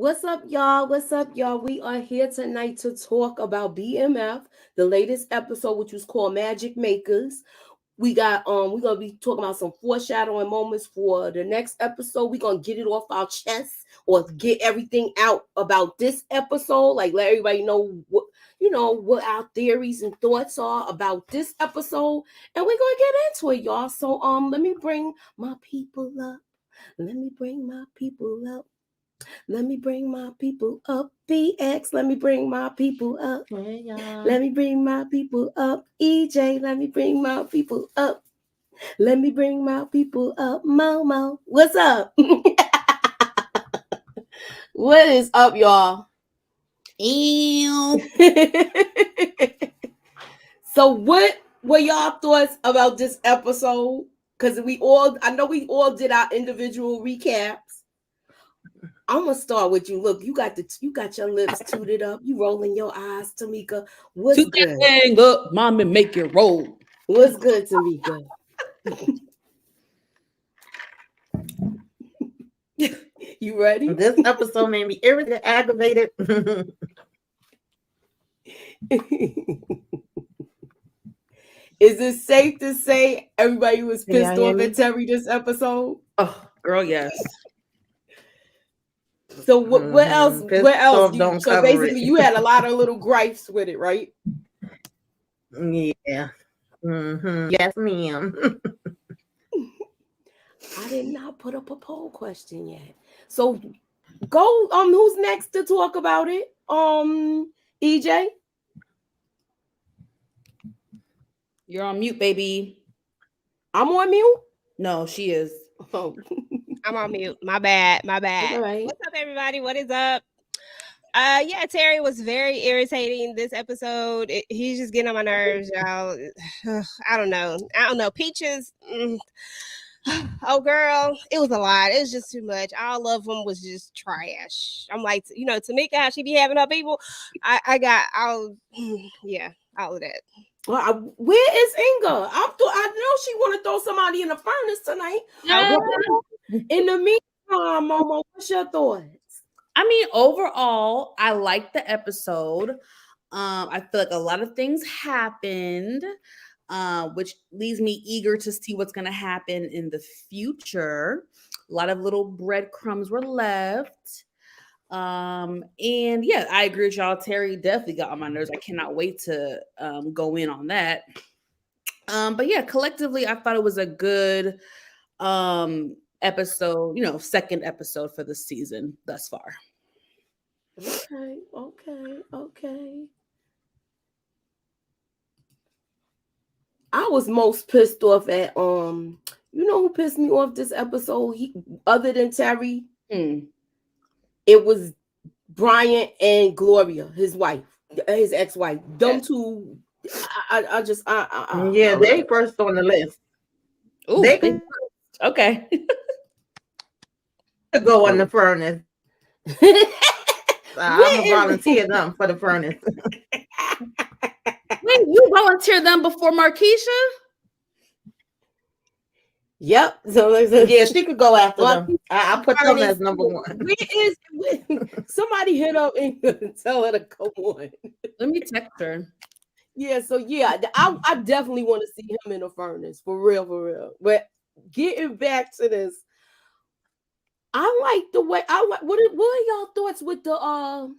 What's up, y'all? What's up, y'all? We are here tonight to talk about BMF, the latest episode, which was called Magic Makers. We're gonna be talking about some foreshadowing moments for the next episode. We're gonna get it off our chest or get everything out about this episode, like let everybody know what our theories and thoughts are about this episode, and we're gonna get into it, y'all. So let me bring my people up. Let me bring my people up. Let me bring my people up. BX, let me bring my people up. Hey, y'all. Let me bring my people up. EJ, let me bring my people up. Let me bring my people up. Momo, what's up? What is up, y'all? Ew. So what were y'all thoughts about this episode? Because I know we all did our individual recaps. I'm gonna start with you. Look, you got your lips tooted up. You rolling your eyes, Tamika. What's Toot good? that thing up, mom, and make it roll. What's good, Tamika? You ready? This episode made me irritated, aggravated. Is it safe to say everybody was Can y'all pissed hear off me? at Terry this episode? Oh, girl, yes. So what else? Pissed What else? off, don't So cover basically, it. you had a lot of little gripes with it, right? Yeah. Yes, ma'am. I did not put up a poll question yet. So go. Who's next to talk about it? EJ. You're on mute, baby. I'm on mute. No, she is. Oh, I'm on mute. My bad. My bad. all right. What's up, everybody? What is up? Yeah, Terry was very irritating this episode. He's just getting on my nerves, y'all. I don't know. Peaches. Oh, girl, it was a lot. It was just too much. All of them was just trash. I'm like, Tamika, how she be having her people. I got all, yeah, all of that. Well, where is Inga? I know she want to throw somebody in the furnace tonight. In the meantime, Momo, what's your thoughts? I mean, overall, I liked the episode. I feel like a lot of things happened, which leaves me eager to see what's going to happen in the future. A lot of little breadcrumbs were left. And yeah, I agree with y'all. Terry definitely got on my nerves. I cannot wait to go in on that. But yeah, collectively, I thought it was a good episode, second episode for the season thus far. Okay. I was most pissed off at who pissed me off this episode? Other than Terry, it was Brian and Gloria, his wife, his ex-wife. Them two, Yeah, they first on the list. Ooh, They could okay. go on the furnace. I'm gonna volunteer them for the furnace. Wait, you volunteered them before Markeisha? Yep. So Yeah, she could go after them. I put them as number one. Somebody hit up and tell her to come on. Let me text her. Yeah, so yeah, I definitely want to see him in a furnace for real. But getting back to this, I like the way what are y'all thoughts with the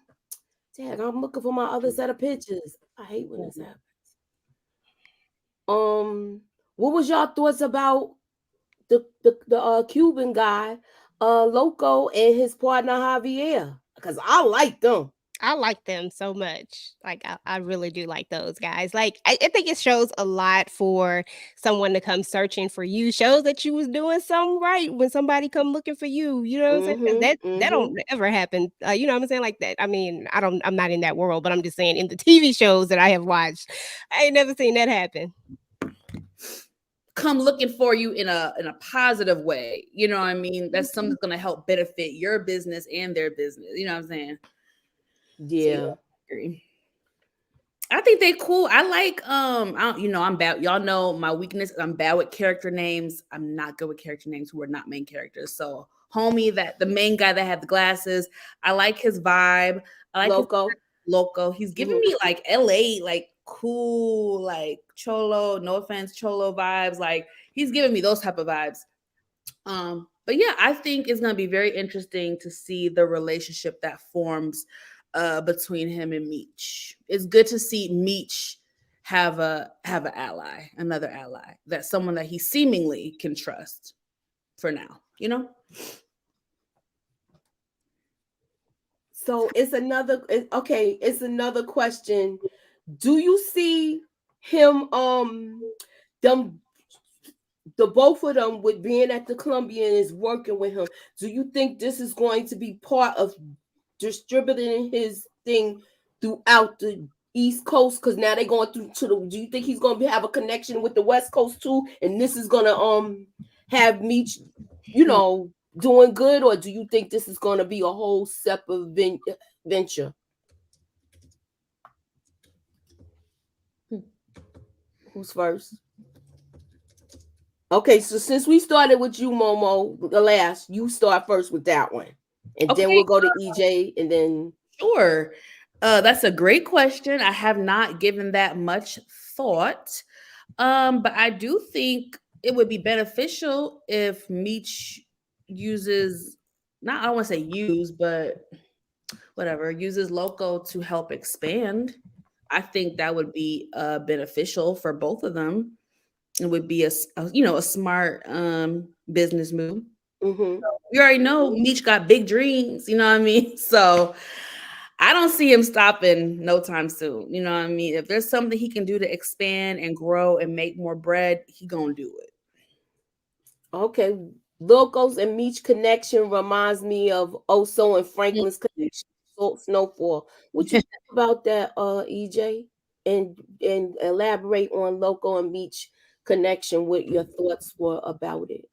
Dad, I'm looking for my other set of pictures. I hate when this happens. What was y'all thoughts about the Cuban guy, Loco, and his partner Javier? Because I like them. I like them so much. Like I really do like those guys. Like I think it shows a lot for someone to come searching for you. Shows that you was doing something right when somebody come looking for you. You know what I'm saying? That don't ever happen. You know what I'm saying? Like that. I mean, I'm not in that world, but I'm just saying in the TV shows that I have watched, I ain't never seen that happen. Come looking for you in a positive way. You know what I mean? That's something that's going to help benefit your business and their business. You know what I'm saying? Yeah. I think they cool. I like I'm bad. Y'all know my weakness. I'm bad with character names. I'm not good with character names who are not main characters. So homie, that the main guy that had the glasses. I like his vibe. I like Loco. Loco. He's giving me like LA, like cool, like cholo, no offense, cholo vibes. Like he's giving me those type of vibes. But yeah, I think it's gonna be very interesting to see the relationship that forms between him and Meech. It's good to see Meech have an ally, another ally, that someone that he seemingly can trust for now, you know? So it's another question. Do you see him them the both of them with being at the Colombian is working with him? Do you think this is going to be part of distributing his thing throughout the East Coast? Because now they're going through to the. Do you think he's going to have a connection with the West Coast too? And this is going to have Meech, doing good, or do you think this is going to be a whole separate venture? Who's first? Okay, so since we started with you, Momo, you start first with that one, and then we'll go to EJ, and then sure. That's a great question. I have not given that much thought, but I do think it would be beneficial if Meech uses, I don't want to say use, but whatever, uses Loco to help expand. I think that would be beneficial for both of them. It would be a smart business move. Mm-hmm. You already know Meech got big dreams, you know what I mean? So I don't see him stopping no time soon. You know what I mean? If there's something he can do to expand and grow and make more bread, he gonna do it. Okay. Locos and Meech connection reminds me of Oso and Franklin's connection. Snowfall. What you think about that, EJ? And elaborate on Loco and Meech connection, what your thoughts were about it.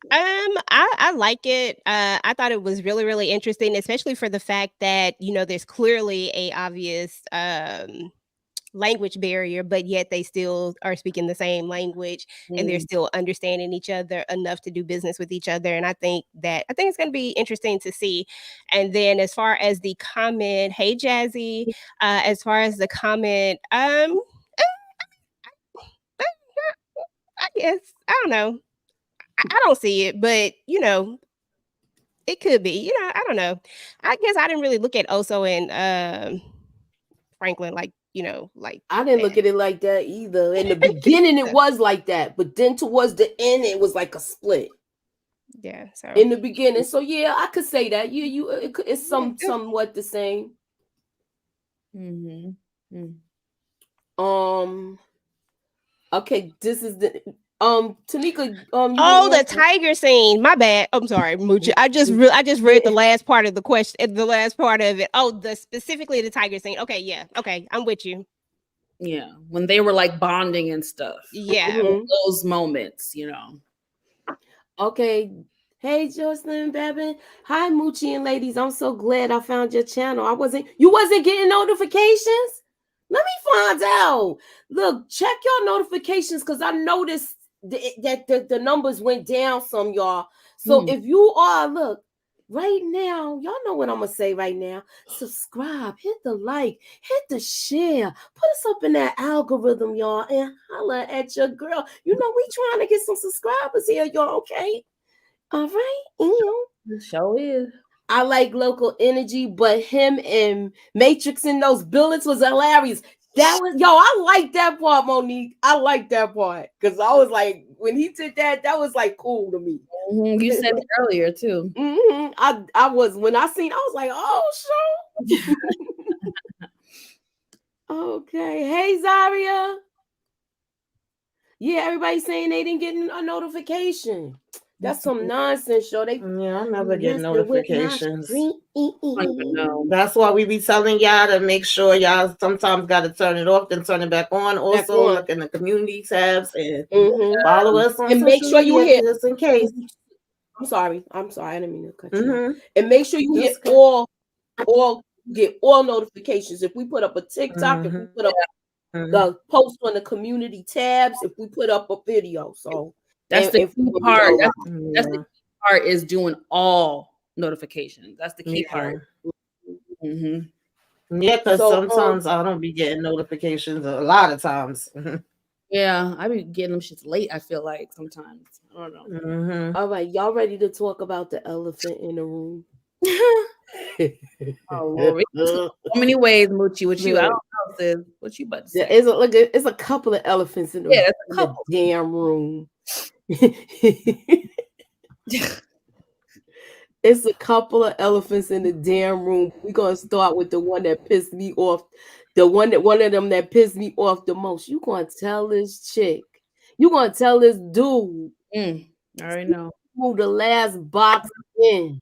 I like it. I thought it was really, really interesting, especially for the fact that, there's clearly a obvious language barrier, but yet they still are speaking the same language and they're still understanding each other enough to do business with each other. And I think it's going to be interesting to see. And then as far as the comment, hey Jazzy, as far as the comment, I guess, I don't know. I don't see it, but it could be. I don't know. I guess I didn't really look at Oso and Franklin like I didn't look at it like that either. In the beginning, it was like that, but then towards the end, it was like a split. Yeah. So in the beginning, so yeah, I could say that. It's somewhat the same. Mm-hmm. Okay, this is the Tanika. the tiger scene. My bad. I'm sorry, Moochie. I just read the last part of the question. The last part of it. Oh, specifically the tiger scene. Okay, yeah. Okay, I'm with you. Yeah, when they were like bonding and stuff. Yeah, those moments. Okay. Hey, Jocelyn Babin. Hi, Moochie and ladies. I'm so glad I found your channel. You wasn't getting notifications? Let me find out. Look, check your notifications because I noticed that the numbers went down some, y'all. So if you are, look, right now, y'all know what I'm going to say right now. Subscribe, hit the like, hit the share. Put us up in that algorithm, y'all, and holla at your girl. We trying to get some subscribers here, y'all, okay? All right. It sure is. I like local energy, but him and Matrix in those bullets was hilarious. I like that part, Monique. I like that part because I was like, when he did that, that was like cool to me. You said it earlier too. I was when I seen, I was like, oh, sure. Okay. Hey, Zaria. Yeah, everybody's saying they didn't get a notification. That's some nonsense, yo. I never get notifications. No. That's why we be telling y'all to make sure y'all sometimes got to turn it off, then turn it back on. Also, look in the community tabs and follow us on and make sure you hit just in case. I'm sorry. I didn't mean to cut you. And make sure you hit get all notifications. If we put up a TikTok, if we put up the post on the community tabs, if we put up a video, so. That's the key part. That's the key part is doing all notifications. That's the key part. Mm-hmm. Yeah, because sometimes I don't be getting notifications. A lot of times. Yeah, I be getting them shits late. I feel like sometimes. I don't know. Mm-hmm. All right, y'all ready to talk about the elephant in the room? Oh Lord, so many ways, Moochie. What you? I don't know, sis. What you about to say? It's a couple of elephants in the damn room. It's a couple of elephants in the damn room. We're gonna start with the one that pissed me off. One of them that pissed me off the most. You gonna tell this chick? You gonna tell this dude? I already know. Who the last box in?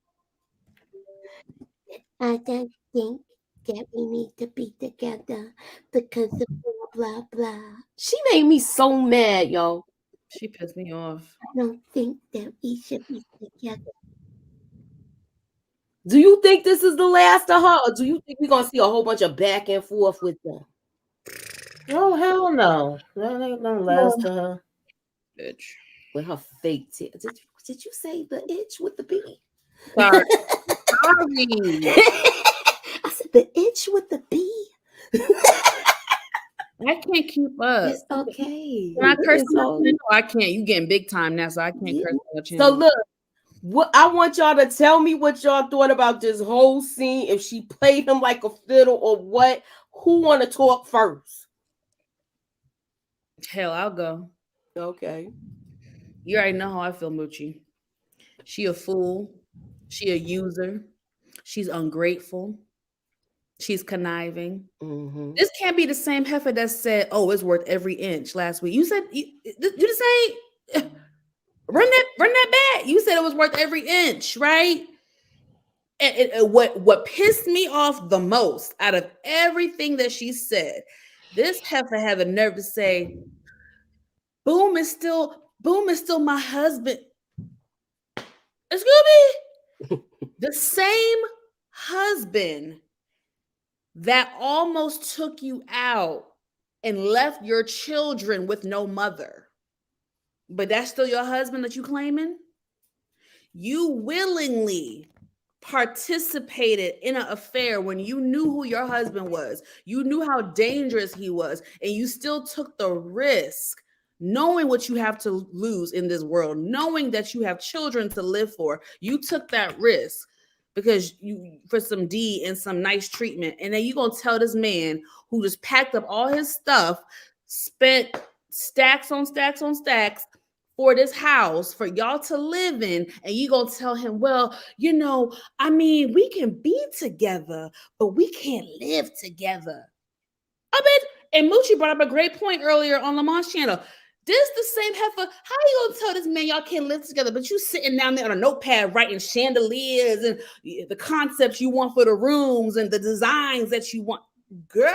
I don't think that we need to be together because of blah blah blah. She made me so mad, yo. She pissed me off. I don't think that we should be together. Do you think this is the last of her, or do you think we're gonna see a whole bunch of back and forth with them? Oh hell no! That ain't no last of her. Bitch. With her fake tear. Did you say the itch with the B? Sorry. I said the itch with the B. I can't keep up. It's okay. When I curse on my channel, I can't. You getting big time now, so I can't curse on the channel. So look, what I want y'all to tell me what y'all thought about this whole scene. If she played him like a fiddle or what? Who want to talk first? Hell, I'll go. Okay. You already know how I feel, Moochie. She a fool. She a user. She's ungrateful. She's conniving. Mm-hmm. This can't be the same heifer that said, "Oh, it's worth every inch." Last week, you said you just say run that back. You said it was worth every inch, right? And what pissed me off the most out of everything that she said, this heifer had the nerve to say, Boom is still my husband. Excuse me? The same husband that almost took you out and left your children with no mother. But that's still your husband that you claiming? You willingly participated in an affair when you knew who your husband was. You knew how dangerous he was, and you still took the risk, knowing what you have to lose in this world, knowing that you have children to live for. You took that risk because you for some D and some nice treatment. And then you're going to tell this man who just packed up all his stuff, spent stacks on stacks on stacks for this house for y'all to live in, and you gonna tell him, well, I mean, we can be together, but we can't live together. I bet. And Moochie brought up a great point earlier on Lamont's channel. This the same heifer. How you gonna tell this man y'all can't live together, but you sitting down there on a notepad writing chandeliers and the concepts you want for the rooms and the designs that you want, girl?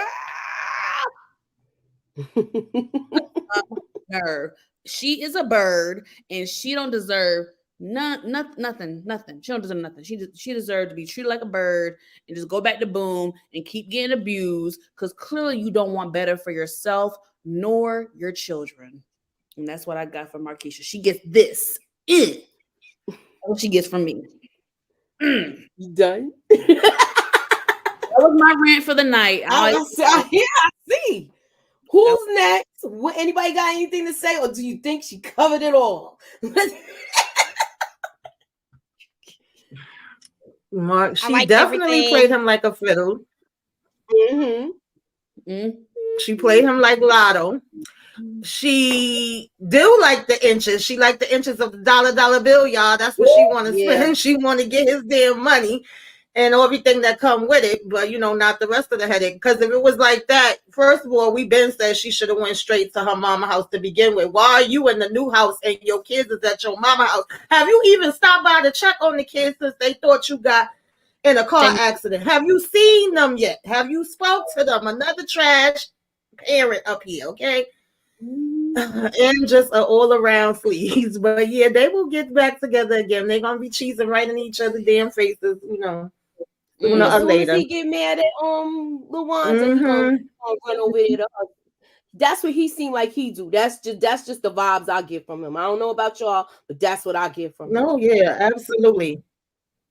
Nerve. She is a bird, and she don't deserve nothing. She don't deserve nothing. She deserves to be treated like a bird and just go back to boom and keep getting abused because clearly you don't want better for yourself nor your children. And that's what I got from Markeisha. She gets this. That's what she gets from me. You done? That was my rant for the night. I see. Who's next? Anybody got anything to say, or do you think she covered it all? Mark, she definitely played him like a fiddle. Mm-hmm. Mm-hmm. She played him like Lotto. She do like the inches. She like the inches of the dollar bill, y'all. That's what she want to spend. She want to get his damn money and everything that come with it, but not the rest of the headache. Because if it was like that, first of all, we been said she should have went straight to her mama house to begin with. Why are you in the new house and your kids is at your mama house? Have you even stopped by to check on the kids since they thought you got in a car accident? Have you seen them yet? Have you spoke to them? Another trash parent up here, okay? And just an all-around sleaze. But yeah, they will get back together again. They're gonna be cheesing right in each other's damn faces, As soon as he get mad at Luwan, he's gonna run over here to her. That's what he seemed like he do. That's just the vibes I get from him. I don't know about y'all, but that's what I get from him. No, yeah, absolutely.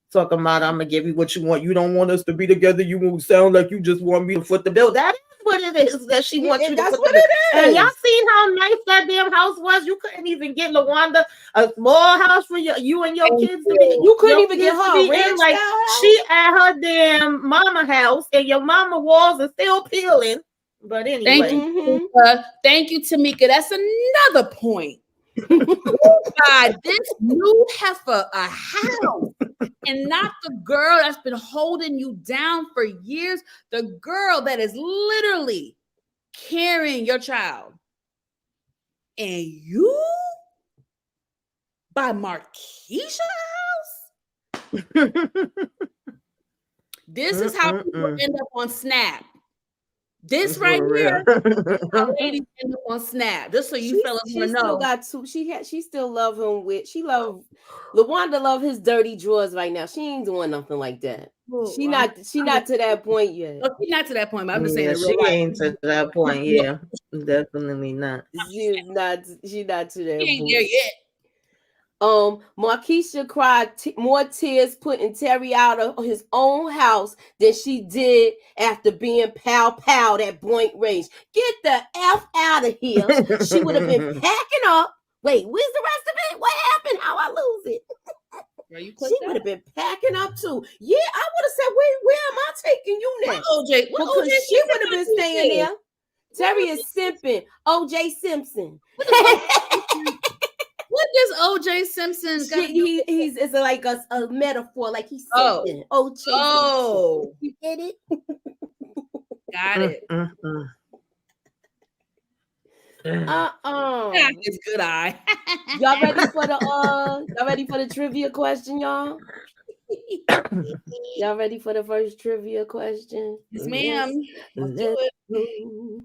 Talking about I'm gonna give you what you want. You don't want us to be together. You won't sound like you just want me to foot the bill. That is what it is. That she wants you to That's foot what the bill. it And is. y'all seen how nice that damn house was? You couldn't even get LaWanda a small house for you and your kids to be. You couldn't your even get kids to her a be in. ranch Like style house? she at her damn mama house, and your mama walls are still peeling. But anyway, Thank you, Tamika. That's another point. God, this new heifer a house, and not the girl that's been holding you down for years. The girl that is literally carrying your child, and you buy Marquisha house. This is how people end up on Snap. This right here, how ladies end up on Snap. Just so you fellas want to know. Still got two. She still love him with. She love LaWanda love his dirty drawers right now. She ain't doing nothing like that. She not to that point yet. No, she's not to that point. But I'm just saying, she ain't to that point. Yeah, definitely not. She's not to that she point. ain't there yet. Marquisha cried more tears putting Terry out of his own house than she did after being pow at Point Range. Get the F out of here. She would have been packing up. Wait, where's the rest of it? What happened? How I lose it? She would have been packing up too. Yeah, I would have said, where am I taking you next? Because she would have been staying there. Terry is simping. OJ Simpson. What does OJ Simpson got? He's it's like a metaphor, like he's simping. OJ Simpson. You get it? Got it. It's good eye. Y'all ready for the trivia question, y'all? Y'all ready for the first trivia question? Yes, ma'am. Let's do it.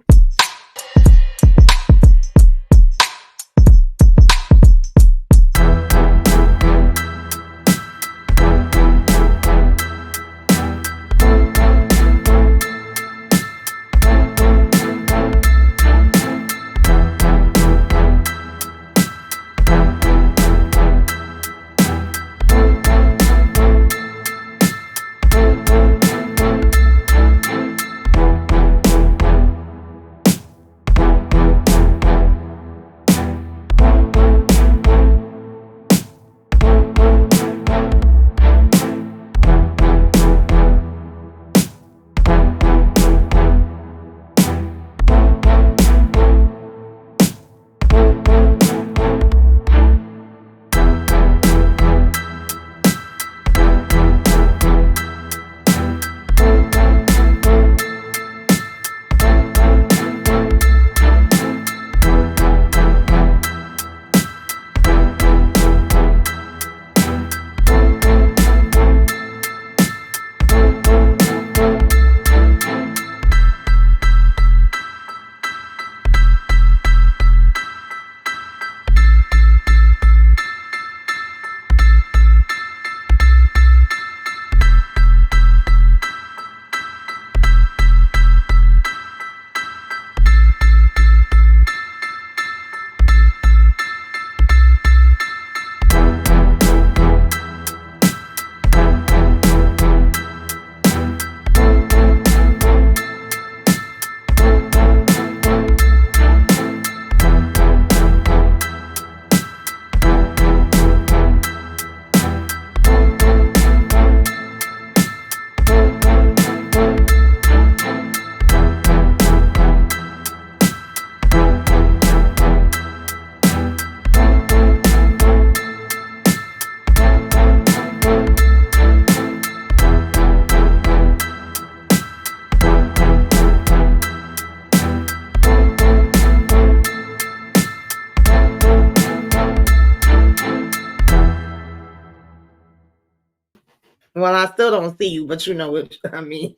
Well, I still don't see you, but you know what I mean.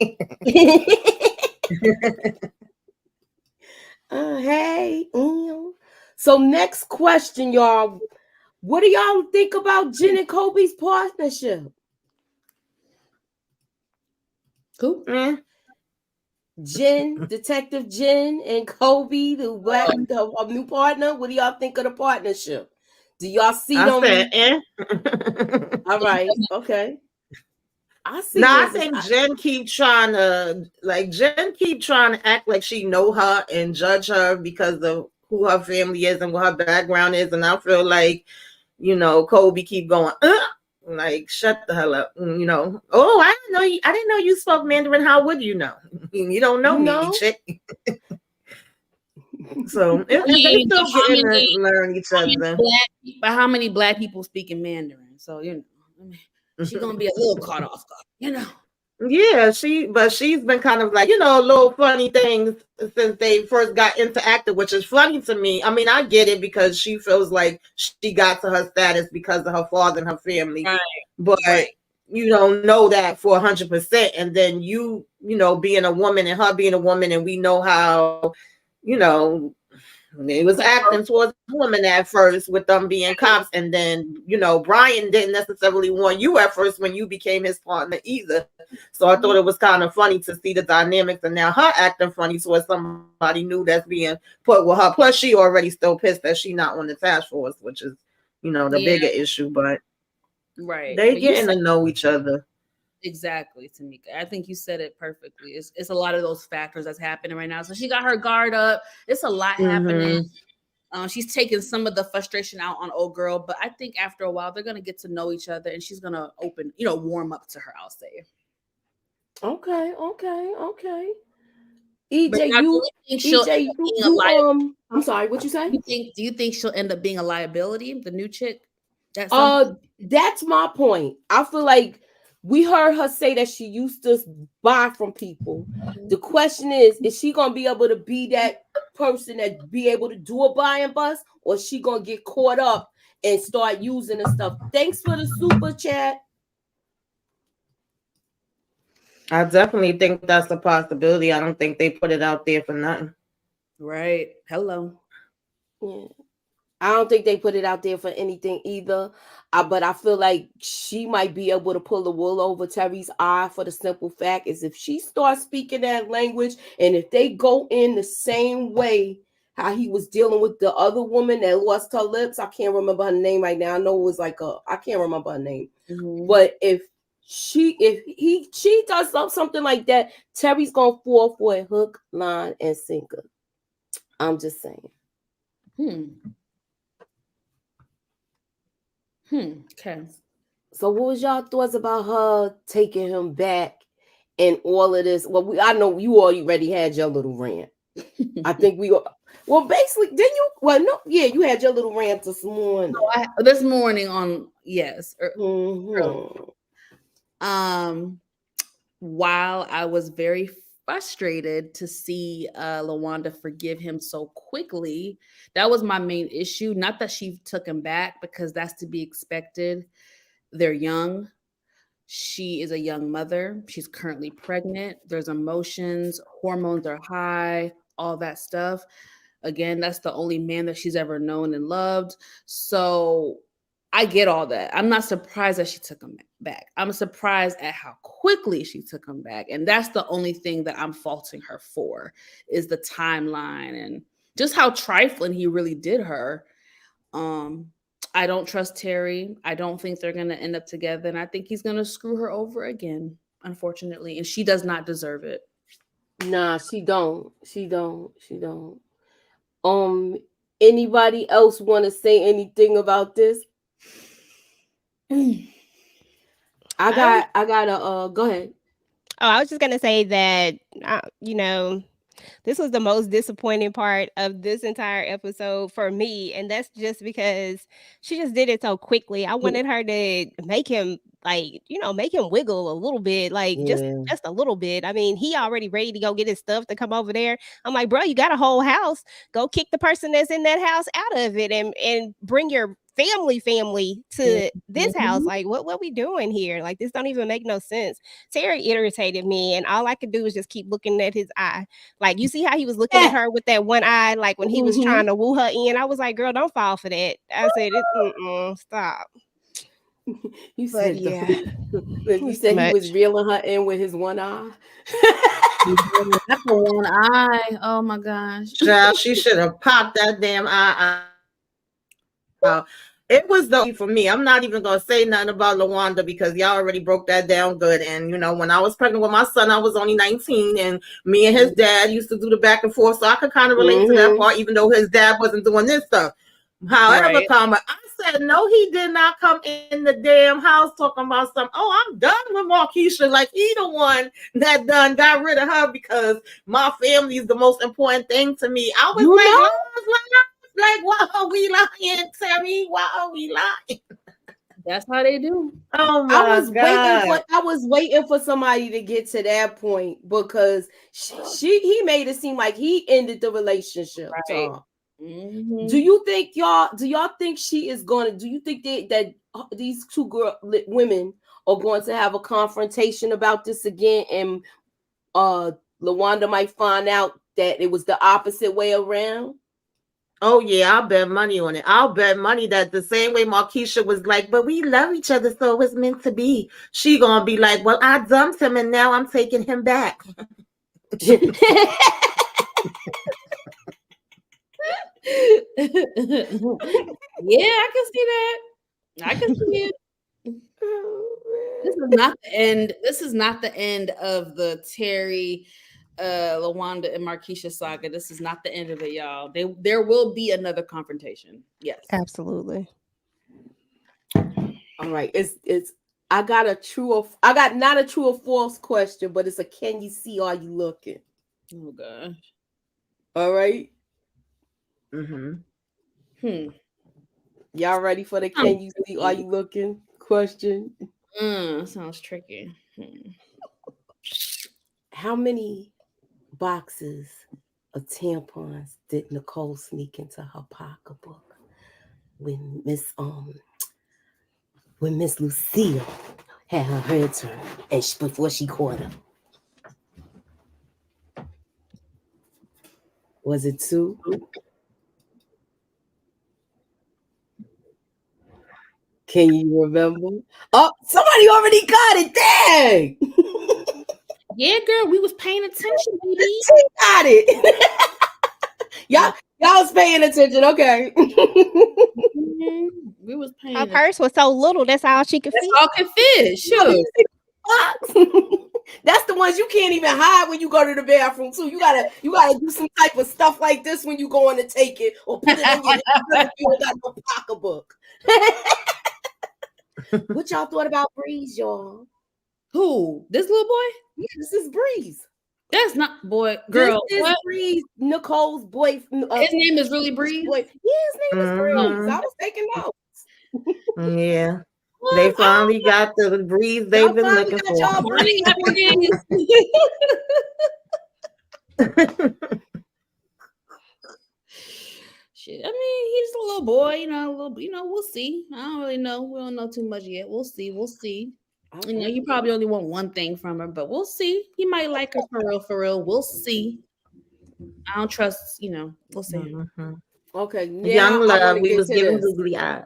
Hey. So next question, y'all. What do y'all think about Jen and Kobe's partnership? Cool. Jen, Detective Jen, and Kobe, the new partner. What do y'all think of the partnership? Do y'all see I said, them? All right, okay. I see no, it I as think Jen keep trying to act like she know her and judge her because of who her family is and what her background is, and I feel like, Kobe keep going, like, shut the hell up, Oh, I didn't know you. I didn't know you spoke Mandarin. How would you know? You don't know you me, know. chick. So I and they mean, still getting to learn each other. but how many black people speaking Mandarin? So I mean, she gonna be a little caught off guard. Yeah, she's been kind of like, little funny things since they first got into acting, which is funny to me. I mean, I get it because she feels like she got to her status because of her father and her family. Right. But Right. you don't know that for 100%. And then being a woman and her being a woman, and we know how, you know, they was acting towards women at first with them being cops, and then Brian didn't necessarily want you at first when you became his partner either. So I thought it was kind of funny to see the dynamics, and now her acting funny towards somebody new that's being put with her. Plus, she already still pissed that she not on the task force, which is the bigger issue. But right, they but you getting said to know each other. exactly, Tamika. I think you said it perfectly. It's a lot of those factors that's happening right now. So she got her guard up. It's a lot happening. She's taking some of the frustration out on old girl, but I think after a while they're gonna get to know each other, and she's gonna warm up to her. I'll say. Okay, okay, okay. But EJ, now, do you, you think she'll EJ, end up you, being a you, liability? I'm sorry, what you say? Do you think she'll end up being a liability? The new chick at some point? That's my point. I feel like we heard her say that she used to buy from people. The question is she gonna be able to be that person that be able to do a buy and bust, or she gonna get caught up and start using the stuff? Thanks for the super chat. I definitely think that's a possibility. I don't think they put it out there for nothing. Right. Hello. Yeah. I don't think they put it out there for anything either. But I feel like she might be able to pull the wool over Terry's eye for the simple fact is if she starts speaking that language and if they go in the same way how he was dealing with the other woman that lost her lips. I can't remember her name right now. I know it was I can't remember her name. But if she does something like that, Terry's gonna fall for a hook, line, and sinker. I'm just saying. Okay. So what was y'all thoughts about her taking him back and all of this? Well, I know you already had your little rant. I think basically, didn't you? Well, no, yeah, you had your little rant this morning. This morning on yes. While I was very frustrated to see LaWanda forgive him so quickly, that was my main issue. Not that she took him back, because that's to be expected. They're young. She is a young mother. She's currently pregnant. There's emotions, hormones are high, all that stuff. Again, that's the only man that she's ever known and loved. So I get all that. I'm not surprised that she took him back. I'm surprised at how quickly she took him back. And that's the only thing that I'm faulting her for, is the timeline and just how trifling he really did her. I don't trust Terry. I don't think they're going to end up together. And I think he's going to screw her over again, unfortunately. And she does not deserve it. Nah, she don't. She don't. Anybody else want to say anything about this? I got a go ahead. Oh, I was just gonna say that this was the most disappointing part of this entire episode for me, and that's just because she just did it so quickly. I wanted her to make him make him wiggle a little bit, just a little bit. I mean, he already ready to go get his stuff to come over there. I'm like, bro, you got a whole house. Go kick the person that's in that house out of it, and bring your family to this house. Like, what we doing here? Like, this don't even make no sense. Terry irritated me, and all I could do was just keep looking at his eye. Like, you see how he was looking at her with that one eye, like when he was trying to woo her in. I was like, girl, don't fall for that. I said, stop. You But said yeah, you said he was reeling her in with his one eye. That's the one eye. Oh my gosh. Child, she should have popped that damn eye out. It was the for me. I'm not even gonna say nothing about LaWanda because y'all already broke that down good. And when I was pregnant with my son, I was only 19, and me and his dad used to do the back and forth, so I could kind of relate to that part, even though his dad wasn't doing this stuff. However, Right. comma, I said no, he did not come in the damn house talking about something. Oh, I'm done with Markeisha. Like he the one that done got rid of her because my family is the most important thing to me. I was like, why are we lying, Terry? Why are we lying? That's how they do. Oh my God. I was waiting for somebody to get to that point because he made it seem like he ended the relationship. Right. Do you think she is going to? Do you think that these two women are going to have a confrontation about this again, and LaWanda might find out that it was the opposite way around? Oh yeah, I'll bet money on it. I'll bet money that the same way Markeisha was like, but we love each other, so it was meant to be. She gonna be like, well, I dumped him and now I'm taking him back. Yeah, I can see that. I can see it. This is not the end. This is not the end of the Terry, LaWanda, and Markeisha saga. This is not the end of it, y'all. There will be another confrontation. Yes, absolutely. All right, it's. I got not a true or false question, but it's a can you see? Are you looking? Oh gosh. All right. Y'all ready for the can you see? Are you looking question? Sounds tricky. How many boxes of tampons did Nicole sneak into her pocketbook when Miss Lucille had her turn and before she caught her? Was it 2? Can you remember? Oh, somebody already got it. Dang! Yeah, girl, we was paying attention, baby. She got it. y'all was paying attention. Okay. We was paying. Her purse was so little. That's all she could fit. All can fit. Sure. That's the ones you can't even hide when you go to the bathroom too. You gotta do some type of stuff like this when you going to take it or put it in your if you don't got no pocketbook. What y'all thought about Breeze, y'all? Who? This little boy? Yeah, this is Breeze. That's not boy, girl. This is Breeze, Nicole's boyfriend. His name is really Breeze. Yeah, his name is Breeze. I was taking notes. Yeah. They finally got the Breeze they've been looking for. Shit, I mean, he's a little boy, we'll see. I don't really know. We don't know too much yet. We'll see. Okay. You probably only want one thing from her, but we'll see. He might like her for real. We'll see. I don't trust, we'll see. Okay. Young love, we was giving googly eyes.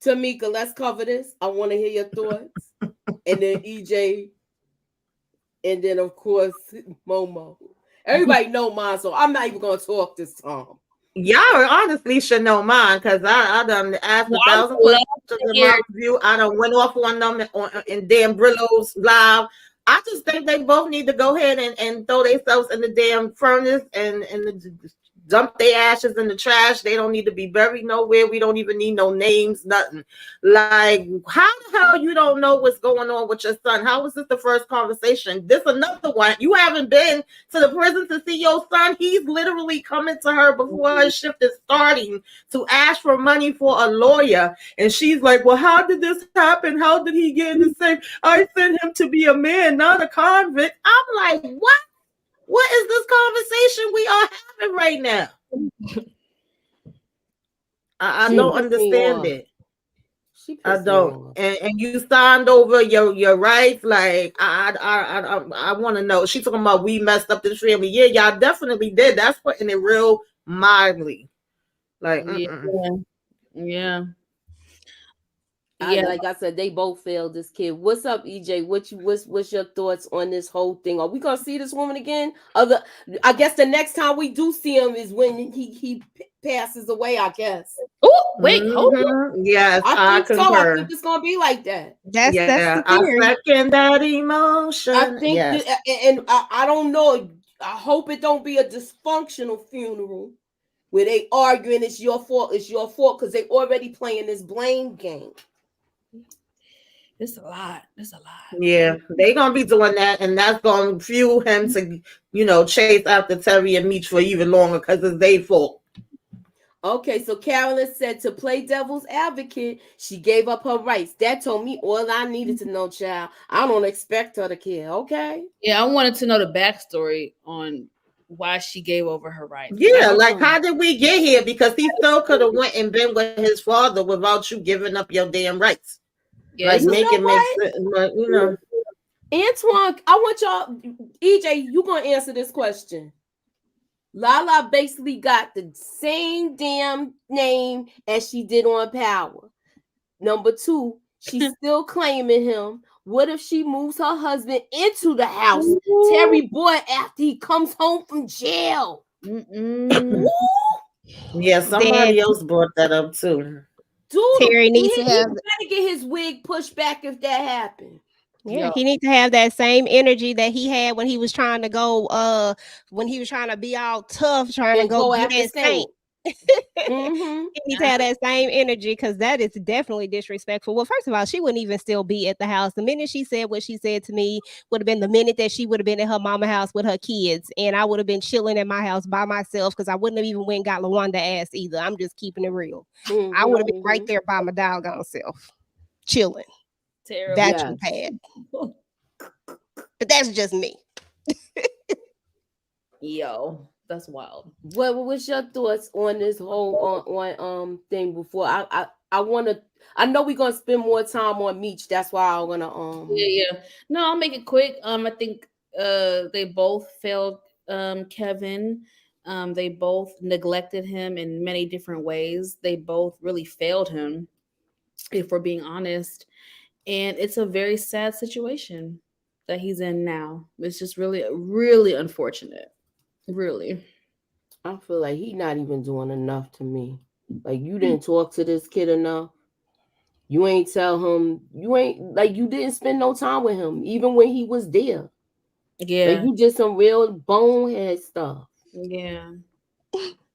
Tamika, let's cover this. I want to hear your thoughts. And then EJ. And then, of course, Momo. Everybody know mine, so I'm not even going to talk this time. Y'all honestly should know mine because I done asked 1,000 questions in my review. I done went off on them in damn Brillo's live. I just think they both need to go ahead and throw themselves in the damn furnace and dump their ashes in the trash. They don't need to be buried nowhere. We don't even need no names, nothing. Like, how the hell you don't know what's going on with your son? How was this the first conversation? This another one. You haven't been to the prison to see your son. He's literally coming to her before her shift is starting to ask for money for a lawyer. And she's like, well, how did this happen? How did he get in the safe? I sent him to be a man, not a convict. I'm like, what? What is this conversation we are having right now? I don't understand it. I don't. And you signed over your rights. Like I want to know. She's talking about we messed up this family. Yeah, y'all definitely did. That's putting it real mildly. Like yeah. Yeah. Like I said, they both failed this kid. What's up, EJ? What's your thoughts on this whole thing? Are we gonna see this woman again? I guess the next time we do see him is when he passes away. I guess. Oh, wait, hold on. Yes, I I think so. I concur. think it's gonna be like that. That's Yeah, the I theory. second that I emotion. think Yes. that, and I don't know. I hope it don't be a dysfunctional funeral where they arguing it's your fault, because they already playing this blame game. It's a lot. It's a lot. Yeah, they gonna be doing that, and that's gonna fuel him to, chase after Terry and Meech for even longer because it's their fault. Okay, so Carolyn said to play devil's advocate, she gave up her rights. That told me all I needed to know, child. I don't expect her to care, okay? Yeah, I wanted to know the backstory on why she gave over her rights. Yeah, like how did we get here? Because he still could have went and been with his father without you giving up your damn rights. Yeah, Like this is make it make sense. Like, Antoine, I want y'all, EJ, you gonna answer this question. Lala basically got the same damn name as she did on Power. Number two, she's still claiming him. What if she moves her husband into the house, Terry Boy, after he comes home from jail? Yeah, somebody else brought that up too. Dude, Terry needs he to have. better get his wig pushed back if that happened. Yeah, he needs to have that same energy that he had when he was trying to go, when he was trying to be all tough, trying to go get after that Saint. Mm-hmm. He needs to have that same energy because that is definitely disrespectful. Well, first of all, she wouldn't even still be at the house. The minute she said what she said to me would have been the minute that she would have been at her mama house with her kids, and I would have been chilling at my house by myself because I wouldn't have even went and got LaWanda ass either. I'm just keeping it real. I would have been right there by my doggone self, chilling. Terrible. That's bad. But that's just me. Yo, that's wild. What's your thoughts on this whole on thing before I want to? I know we're gonna spend more time on Meech. That's why I'm gonna Yeah. No, I'll make it quick. I think they both failed Kevin. They both neglected him in many different ways. They both really failed him, if we're being honest. And it's a very sad situation that he's in now. It's just really, really unfortunate. Really. I feel like he's not even doing enough to me. Like, you didn't talk to this kid enough. You ain't tell him. You didn't spend no time with him, even when he was there. Yeah. Like, you did some real bonehead stuff. Yeah.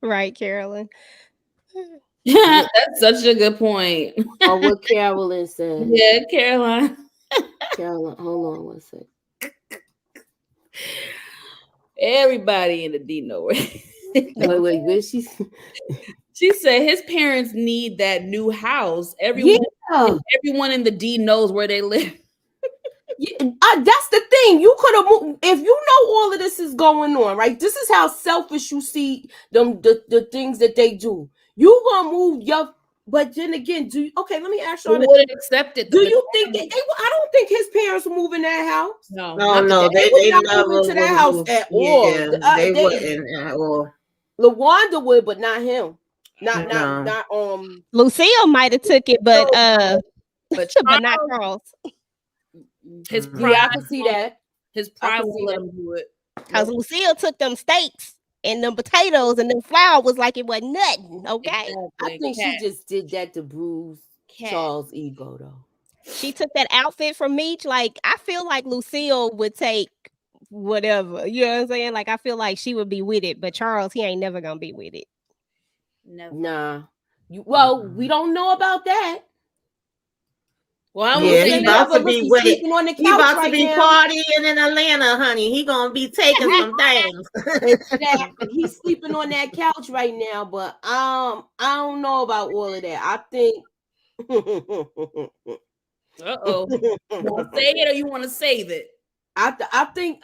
Right, Carolyn. That's such a good point. Or what Carolyn said. Yeah, Caroline. Carolyn, hold on one sec. Everybody in the D know it. Wait, she said his parents need that new house. Everyone in the D knows where they live. That's the thing. You could have moved if you know all of this is going on, right? This is how selfish you see them the things that they do. You gonna move your, but then again, let me ask you. Wouldn't accept it. Do you think I don't think his parents would move in that house. No, they would not move into that house at all. Yeah, they wouldn't at all. LaWanda would, but not him. Not Lucille might have took it, but not Charles. His pride, I can see that. His pride won't let him do it. Because Lucille took them steaks and them potatoes and them flour was like it wasn't nothing. Okay. Exactly. I think she just did that to bruise Charles' ego, though. She took that outfit from Meech. Like, I feel like Lucille would take whatever. You know what I'm saying? Like, I feel like she would be with it, but Charles, he ain't never gonna be with it. Never. Nah. We don't know about that. Well, he about to be with it. He about to be partying in Atlanta, honey. He gonna be taking some things. Exactly. He's sleeping on that couch right now, but I don't know about all of that. I think. Uh-oh. You want to say it or you want to save it? I think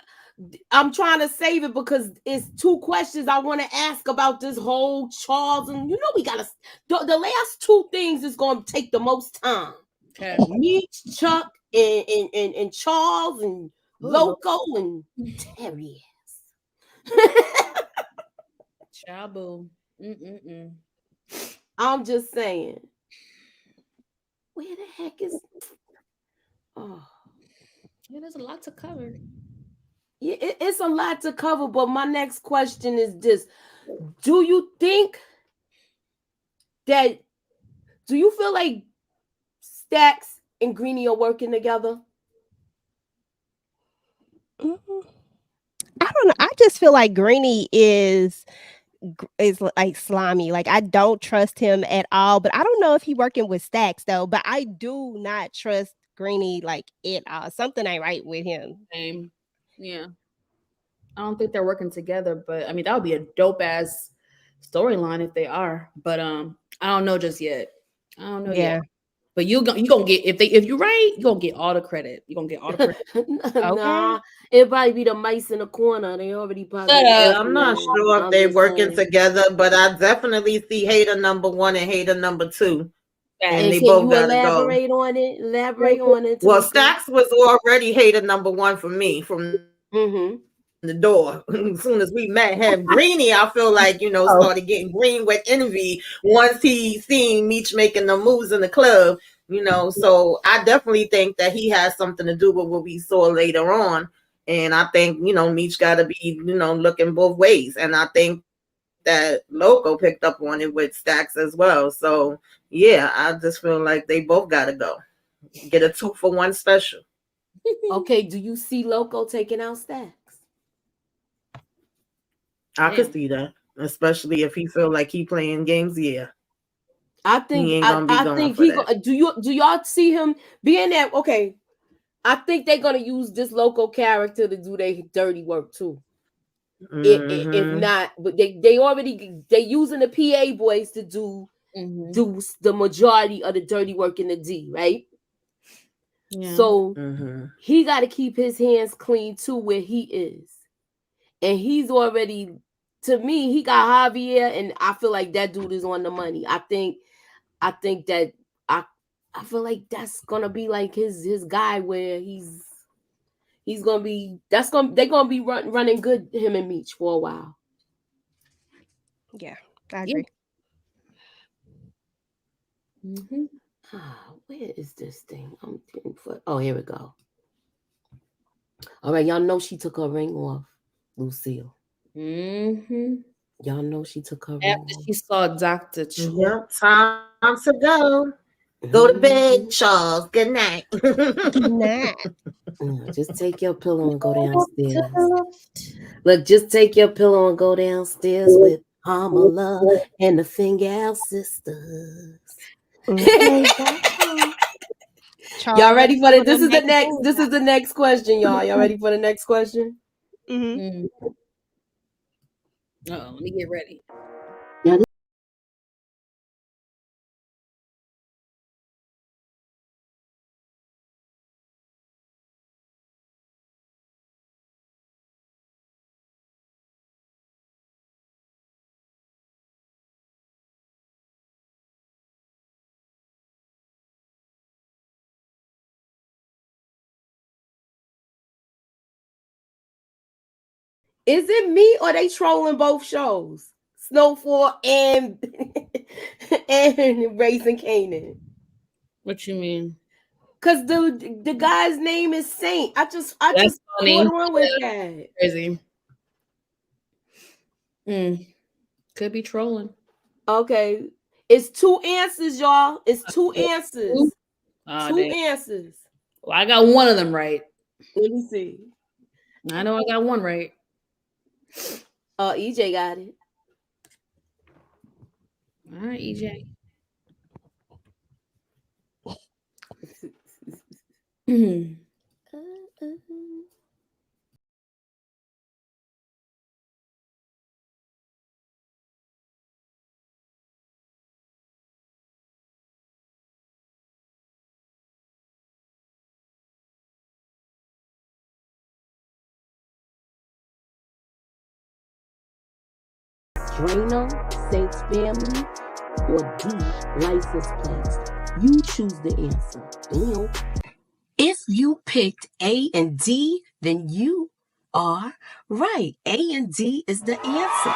I'm trying to save it because it's two questions I want to ask about this whole Charles, and we gotta. The last two things is gonna take the most time. Okay. Meech, Chuck, and Charles, and Loco, and Terry. Chabu. I'm just saying. Where the heck is? Oh, Yeah, there's a lot to cover. yeah, it's a lot to cover. But my next question is this: do you think that? Do you feel like Stacks and Greenie are working together? I don't know. I just feel like Greenie is like slimy. Like I don't trust him at all. But I don't know if he working with Stacks though. But I do not trust Greenie like at all. Something ain't right with him. Same. Yeah. I don't think they're working together, but I mean that would be a dope ass storyline if they are. But I don't know just yet. I don't know yet. But you gonna get if you're right, you're gonna get all the credit. You're gonna get all the credit. Nah, it'd probably be the mice in the corner. They already probably. Yeah, I'm not sure if they're working together, but I definitely see hater number 1 and hater number 2. And they can both you gotta elaborate go. on it? Elaborate on it. Well, Stacks was already hater number 1 for me from the door. As soon as we met him, Greenie, I feel like, started getting green with envy once he seen Meech making the moves in the club, So I definitely think that he has something to do with what we saw later on. And I think, Meech got to be, looking both ways. And I think that Loco picked up on it with Stacks as well. So, yeah, I just feel like they both got to go. Get a 2-for-1 special. Okay, do you see Loco taking out Stacks? I could see that, especially if he feel like he playing games. Yeah, I think he ain't gonna be going think for he that. do y'all see him being that? Okay, I think they're gonna use this Loco character to do their dirty work too. If not, but they already using the PA boys to do the majority of the dirty work in the D, right? Yeah. So he got to keep his hands clean too where he is, and he's already, to me, he got Javier, and I feel like that dude is on the money. I think that I feel like that's gonna be like his guy where he's gonna be they're gonna be running good, him and Meech, for a while. Yeah, I agree. Where is this thing? I'm looking for. Oh, here we go. All right, y'all know she took her ring off, Lucille. Y'all know she took her ring after she saw Dr. Charles. Yep, time to go. Go to bed, Charles. Good night. Good night. Just take your pillow and go downstairs. Look, just take your pillow and go downstairs with Pamela and the Fingal sisters. Y'all ready for it? This is the next question, y'all. Y'all ready for the next question? Let me get ready. Is it me or they trolling both shows? Snowfall and Raising Canaan. What you mean? Cause the guy's name is Saint. I just caught on with that. Crazy. Could be trolling. Okay. It's 2 answers, y'all. It's 2 answers. Two answers. Well, I got one of them right. Let me see. I know I got one right. EJ got it. All right, EJ. Drano, Saints Family, or D, license plates. You choose the answer. Damn. If you picked A and D, then you are right. A and D is the answer.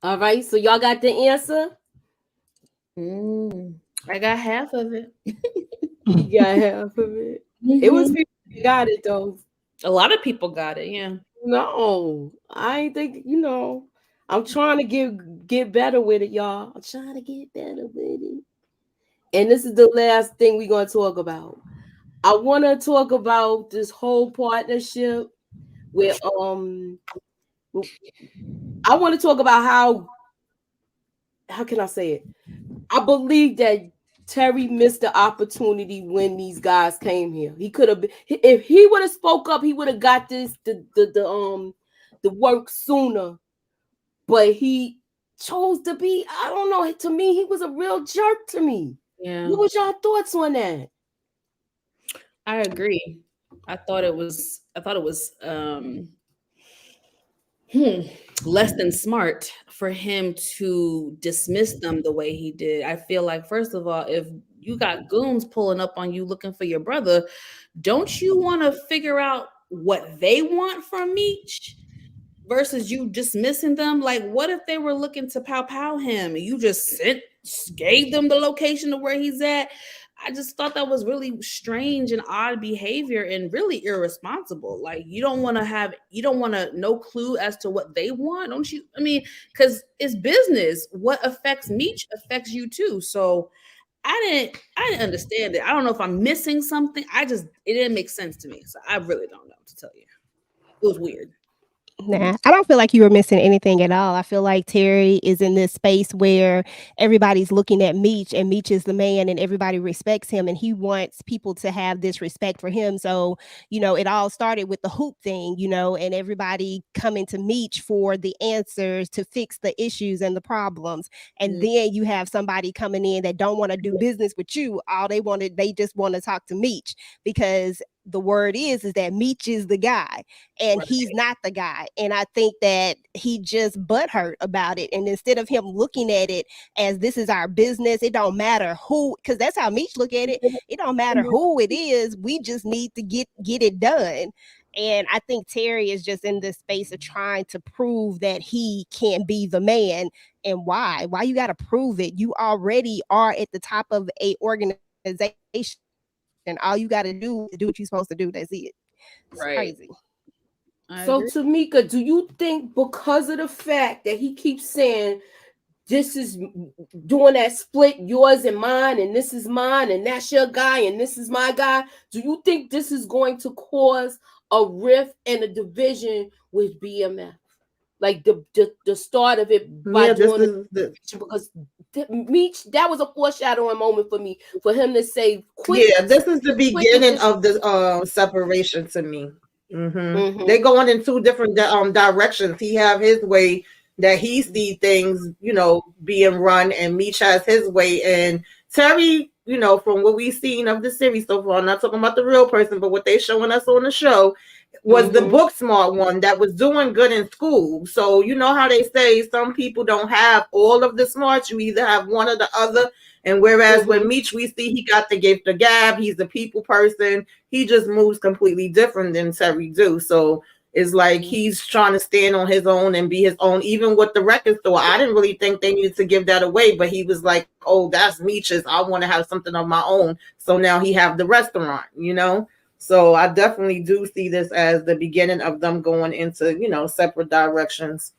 All right, so y'all got the answer? I got half of it. You got half of it. It was Mhm. people that got it though. A lot of people got it. Yeah. No, I ain't think I'm trying to get better with it, y'all. I'm trying to get better with it. And this is the last thing we're gonna talk about. I want to talk about this whole partnership with I want to talk about how can I say it? I believe that Terry missed the opportunity when these guys came here. He could have been, if he would have spoke up, he would have got the work sooner. But he chose to be, I don't know, to me he was a real jerk to me. Yeah. What was y'all thoughts on that? I agree. I thought it was hmm, less than smart for him to dismiss them the way he did. I feel like, first of all, if you got goons pulling up on you looking for your brother, don't you want to figure out what they want from Meech versus you dismissing them? Like, what if they were looking to pow him and you just gave them the location of where he's at? I just thought that was really strange and odd behavior and really irresponsible. Like, you don't want to no clue as to what they want, don't you? I mean, because it's business. What affects Meech affects you too. So I didn't understand it. I don't know if I'm missing something. It didn't make sense to me. So I really don't know, to tell you. It was weird. Nah, I don't feel like you were missing anything at all. I feel like Terry is in this space where everybody's looking at Meech, and Meech is the man, and everybody respects him, and he wants people to have this respect for him. So, it all started with the hoop thing, and everybody coming to Meech for the answers to fix the issues and the problems. And then you have somebody coming in that don't want to do business with you. They just want to talk to Meech, because the word is that Meech is the guy, and he's not the guy. And I think that he just butthurt about it. And instead of him looking at it as this is our business, it don't matter who, because that's how Meech look at it. It don't matter who it is. We just need to get it done. And I think Terry is just in this space of trying to prove that he can be the man. And why? Why you got to prove it? You already are at the top of a organization. And all you got to do is do what you're supposed to do. That's it. It's crazy. So, Tamika, do you think because of the fact that he keeps saying this is doing that split, yours and mine, and this is mine, and that's your guy, and this is my guy, do you think this is going to cause a rift and a division with BMF? Like the start of it by doing because Meech, that was a foreshadowing moment for me, for him to say, this is the beginning of the separation to me. They're going in two different directions. He have his way that he see things, being run, and Meech has his way. And Terry, from what we've seen of the series so far, I'm not talking about the real person, but what they showing us on the show, was the book smart one that was doing good in school. So you know how they say some people don't have all of the smarts, you either have one or the other. And whereas with Meech, we see he got the gift of gab, he's the people person, he just moves completely different than Terry do. So it's like he's trying to stand on his own and be his own, even with the record store. I didn't really think they needed to give that away, but he was like, oh, that's Meech's, I want to have something of my own. So now he have the restaurant, So I definitely do see this as the beginning of them going into, separate directions.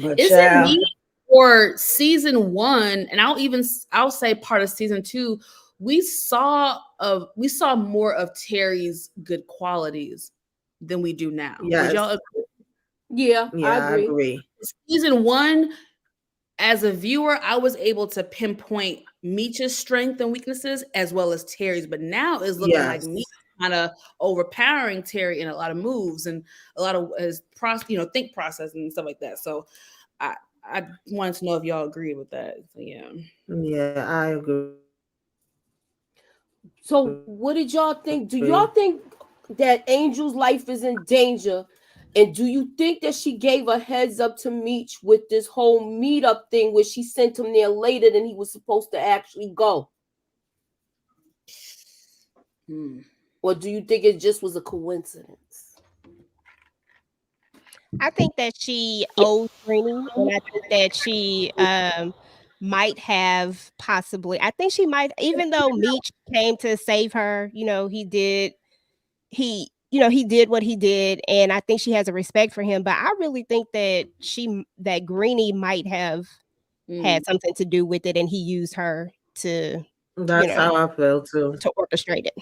But is it me, or season 1, and I'll say part of season 2, we saw more of Terry's good qualities than we do now. Yes. Would y'all agree? Yeah, I agree. Season 1, as a viewer, I was able to pinpoint Meech's strength and weaknesses as well as Terry's, but now it's looking like Meech kind of overpowering Terry in a lot of moves and a lot of his think process and stuff like that. So I wanted to know if y'all agree with that. So, yeah, I agree. So what did y'all think? Do y'all think that Angel's life is in danger? And do you think that she gave a heads up to Meech with this whole meetup thing where she sent him there later than he was supposed to actually go? Or do you think it just was a coincidence? I think that she owes Greenie, and I think that she might have possibly, I think she might, even though Meech came to save her, he did what he did, and I think she has a respect for him, but I really think that Greenie might have had something to do with it, and he used her to, That's how I feel too. to orchestrate it.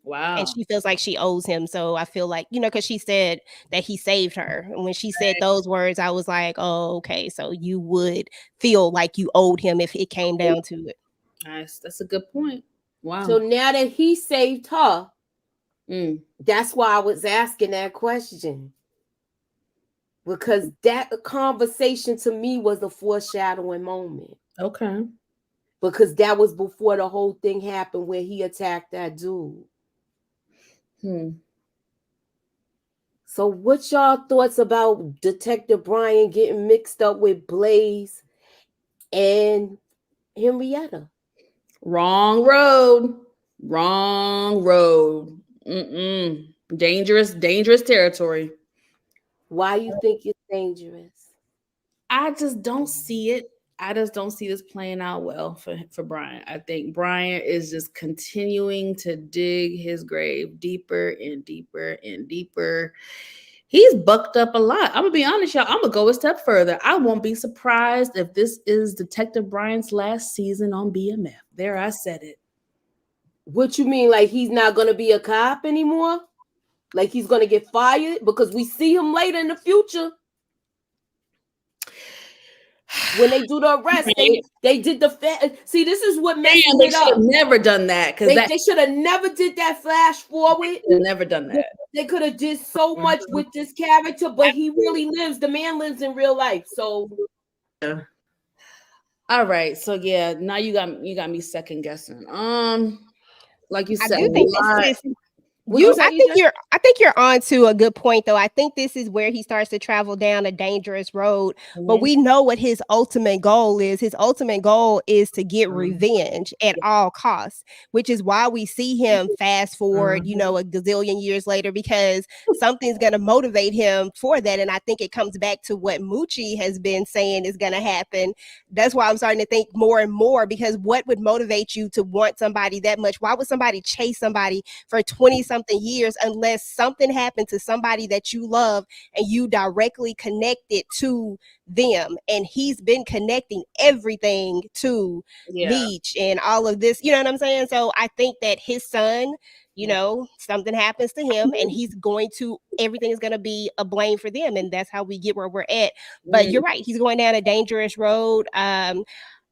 Wow. And she feels like she owes him. So I feel like, because she said that he saved her. And when she said those words, I was like, oh, okay. So you would feel like you owed him if it came down to it. Nice. That's a good point. Wow. So now that he saved her, that's why I was asking that question. Because that conversation to me was a foreshadowing moment. Okay. Because that was before the whole thing happened where he attacked that dude. So what y'all thoughts about Detective Brian getting mixed up with Blaze and Henrietta? Wrong road. Dangerous territory. Why you think it's dangerous? I just don't see it. I just don't see this playing out well for Brian. I think Brian is just continuing to dig his grave deeper and deeper and deeper. He's bucked up a lot. I'm gonna be honest, y'all. I'm gonna go a step further. I won't be surprised if this is Detective Brian's last season on BMF. There, I said it. What you mean? Like he's not gonna be a cop anymore? Like he's gonna get fired? Because we see him later in the future. When they do the arrest, they did the see. This is what messed they it should up. have never done that because they should have never did that flash forward. Never done that. They could have did so much with this character, but he really lives. The man lives in real life. So, yeah. All right. So yeah, now you got me second guessing. Like you said, I do think I think you're on to a good point though. I think this is where he starts to travel down a dangerous road. But we know what his ultimate goal is. His ultimate goal is to get revenge at all costs, which is why we see him fast forward, a gazillion years later, because something's going to motivate him for that. And I think it comes back to what Moochie has been saying is going to happen. That's why I'm starting to think more and more, because what would motivate you to want somebody that much? Why would somebody chase somebody for 20-something years unless something happened to somebody that you love and you directly connected to them? And he's been connecting everything to Meech and all of this, you know what I'm saying? So I think that his son, something happens to him and everything is going to be a blame for them. And that's how we get where we're at. But you're right. He's going down a dangerous road.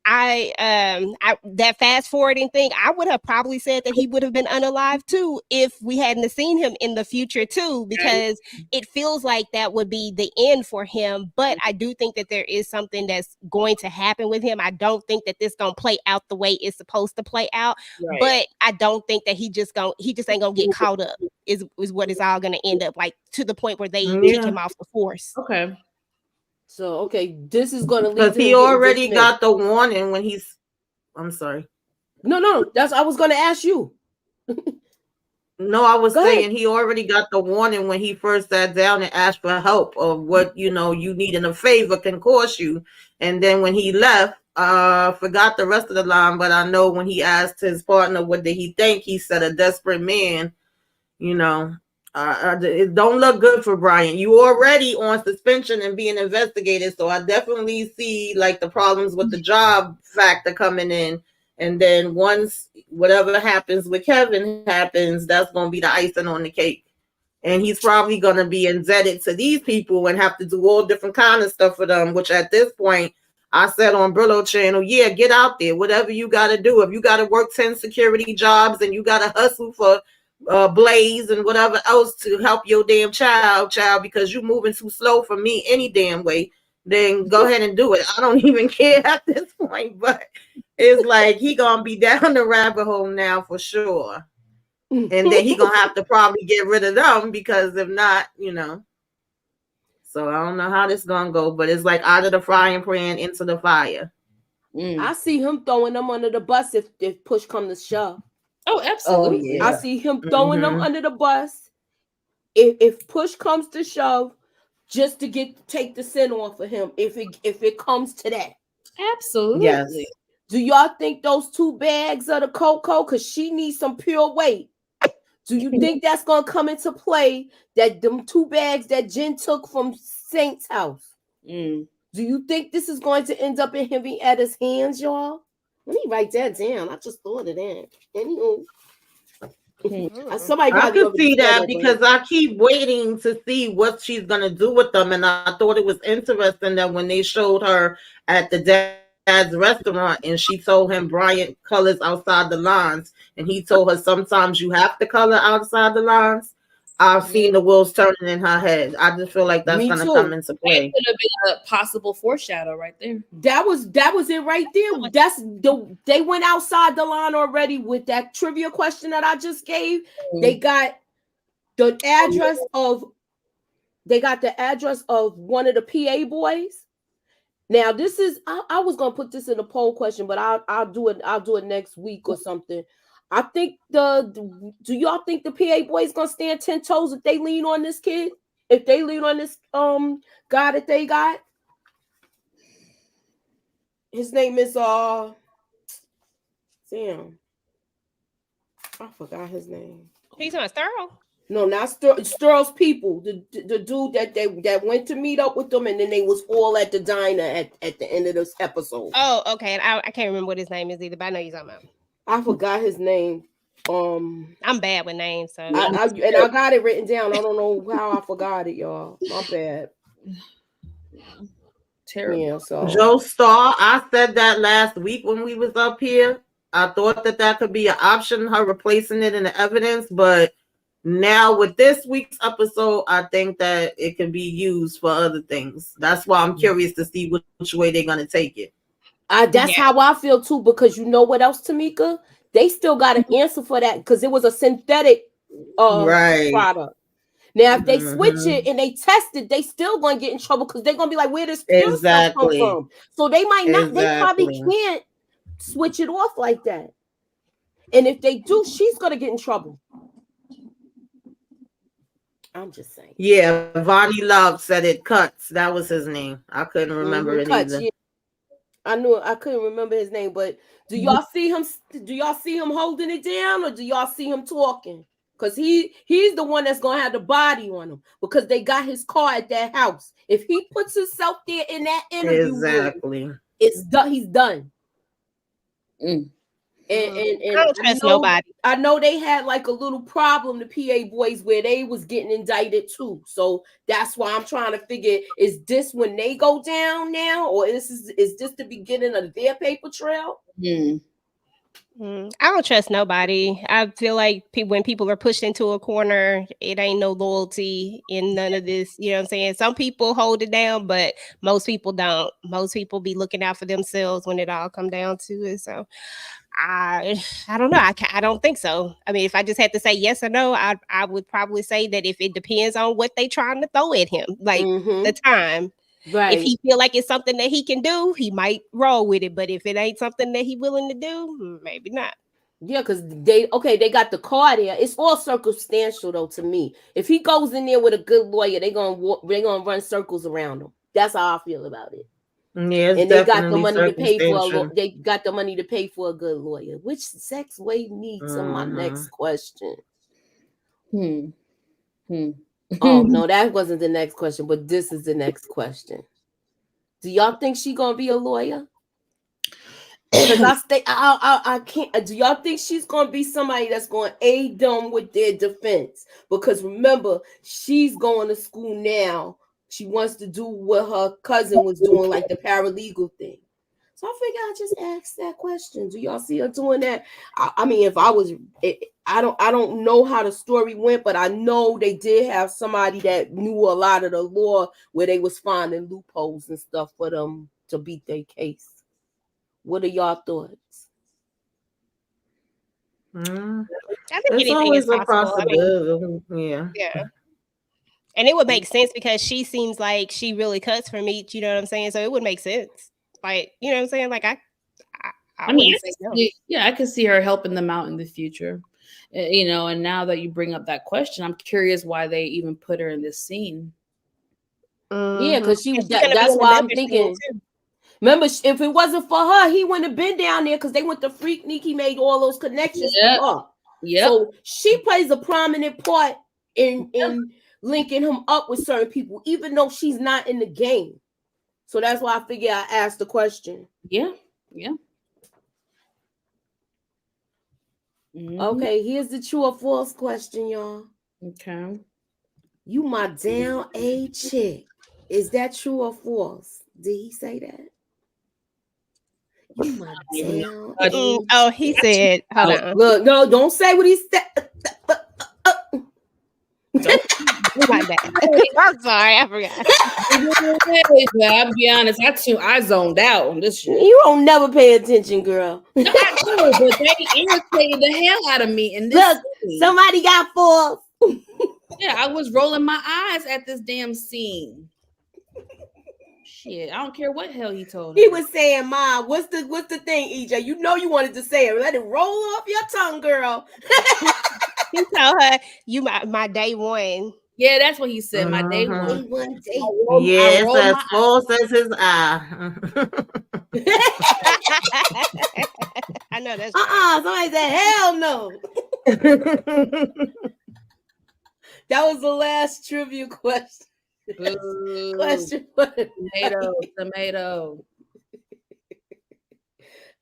That fast forwarding thing, I would have probably said that he would have been unalive too if we hadn't seen him in the future too, because it feels like that would be the end for him. But I do think that there is something that's going to happen with him. I don't think that this gonna play out the way it's supposed to play out, but I don't think that he just ain't gonna get caught up is what it's all gonna end up like, to the point where they kick him off the force. Okay. So, this is going to lead to... Because he already got the warning when he's... I'm sorry. No. I was going to ask you. No, I was saying he already got the warning when he first sat down and asked for help of what, you needing a favor can cost you. And then when he left, forgot the rest of the line, but I know when he asked his partner, what did he think? He said a desperate man, it don't look good for Brian. You already on suspension and being investigated, so I definitely see like the problems with the job factor coming in. And then once whatever happens with Kevin happens, that's going to be the icing on the cake. And he's probably going to be indebted to these people and have to do all different kind of stuff for them, which at this point, I said on Brillo channel, get out there, whatever you got to do. If you got to work 10 security jobs and you got to hustle for Blaze and whatever else to help your damn child, because you moving too slow for me any damn way, then go ahead and do it. I don't even care at this point, but it's like he gonna be down the rabbit hole now for sure. And then he gonna have to probably get rid of them, because if not, so I don't know how this gonna go, but it's like out of the frying pan into the fire. I see him throwing them under the bus if push comes to shove. Oh, absolutely. I see him throwing them under the bus if push comes to shove, just to take the sin off of him, if it comes to that. Absolutely. Yes. Do y'all think those 2 bags of the cocoa, because she needs some pure weight, do you think that's going to come into play, that them 2 bags that Jen took from Saint's house? Do you think this is going to end up in Henrietta's hands, y'all? Let me write that down. I just thought of that. Anywho. Somebody I probably could see that because down. I keep waiting to see what she's gonna do with them, and I thought it was interesting that when they showed her at the dad's restaurant and she told him Bryant colors outside the lines, and he told her sometimes you have to color outside the lines. I've seen the wheels turning in her head. I just feel like that's gonna come into play. It could have been a possible foreshadow right there. That was it right there. They went outside the line already with that trivia question that I just gave. They got the address of one of the PA boys. Now this is I was gonna put this in a poll question, but I'll do it next week or something. I think do y'all think the PA boy is gonna stand 10 toes if they lean on this kid? If they lean on this guy that they got? His name is Sam. I forgot his name. He's on Sterl. No, not Sterl's people. The dude that went to meet up with them, and then they was all at the diner at the end of this episode. Oh, okay. I can't remember what his name is either, but I know you're talking about. I forgot his name. I'm bad with names, so I got it written down. I don't know how I forgot it, y'all. My bad. Terrible. Yeah, so Joe Starr, I said that last week when we was up here. I thought that could be an option, her replacing it in the evidence, but now with this week's episode, I think that it can be used for other things. That's why I'm curious to see which way they're gonna take it. That's how I feel too, because you know what else, Tamika? They still got an answer for that because it was a synthetic product. Now, if they switch it and they test it, they still gonna get in trouble because they're gonna be like, where does pure stuff come from? So they might not, they probably can't switch it off like that. And if they do, she's gonna get in trouble. I'm just saying. Yeah, Vonnie Love said it cuts. That was his name. I couldn't remember it either. Yeah. I knew I couldn't remember his name, but do y'all see him? Do y'all see him holding it down, or do y'all see him talking? Because he's the one that's gonna have the body on him because they got his car at that house. If he puts himself there in that interview, it's done. He's done. And I don't trust nobody. I know they had like a little problem, the PA boys, where they was getting indicted too. So that's why I'm trying to figure: is this when they go down now, or is this the beginning of their paper trail? I don't trust nobody. I feel like when people are pushed into a corner, it ain't no loyalty in none of this. You know what I'm saying? Some people hold it down, but most people don't. Most people be looking out for themselves when it all come down to it. So I don't know. I don't think so. I mean, if I just had to say yes or no, I would probably say that if it depends on what they trying to throw at him, like the time. Right. If he feel like it's something that he can do, he might roll with it. But if it ain't something that he willing to do, maybe not. Yeah, because they got the car there. It's all circumstantial though to me. If he goes in there with a good lawyer, they're gonna run circles around him. That's how I feel about it. Yeah, and they got the money to pay for they got the money to pay for a good lawyer. Which sex way needs on my next question? Oh no, that wasn't the next question, but this is the next question. Do y'all think she gonna be a lawyer? Because I can't. Do y'all think she's gonna be somebody that's gonna aid them with their defense? Because remember, she's going to school now. She wants to do what her cousin was doing, like the paralegal thing. So I figured I'd just ask that question. Do y'all see her doing that? I mean, if I was, I don't know how the story went, but I know they did have somebody that knew a lot of the law where they was finding loopholes and stuff for them to beat their case. What are y'all thoughts? I think anything is possible. I mean, yeah. And it would make sense because she seems like she really cuts for meat. You know what I'm saying? So it would make sense. Like, you know what I'm saying? Like I mean, I could see her helping them out in the future. You know, and now that you bring up that question, I'm curious why they even put her in this scene. Yeah, because that's why I'm thinking. Remember, if it wasn't for her, he wouldn't have been down there because they went to Freaknik. He made all those connections for her. Yep. So she plays a prominent part in linking him up with certain people, even though she's not in the game. So that's why I figure I asked the question. Yeah. Okay, here's the true or false question, y'all. Okay. You my down A chick. Is that true or false? Did he say that? You my down A chick. Oh, he said, hold on. Look, no, don't say what he said. My bad. I'm sorry, I forgot. I'll be honest, I zoned out on this shit. You don't never pay attention, girl. No, I do, but they irritated the hell out of me. And look, somebody got false. Yeah, I was rolling my eyes at this damn scene. Shit, I don't care what hell he told her. He was saying, "Ma, what's the thing, EJ? You know you wanted to say it. Let it roll off your tongue, girl." He told her, "You my day one." Yeah, that's what he said. My day one. Yeah, it's as false as his eye. I know that's somebody said, "Hell no." That was the last trivia question. Question for tomato.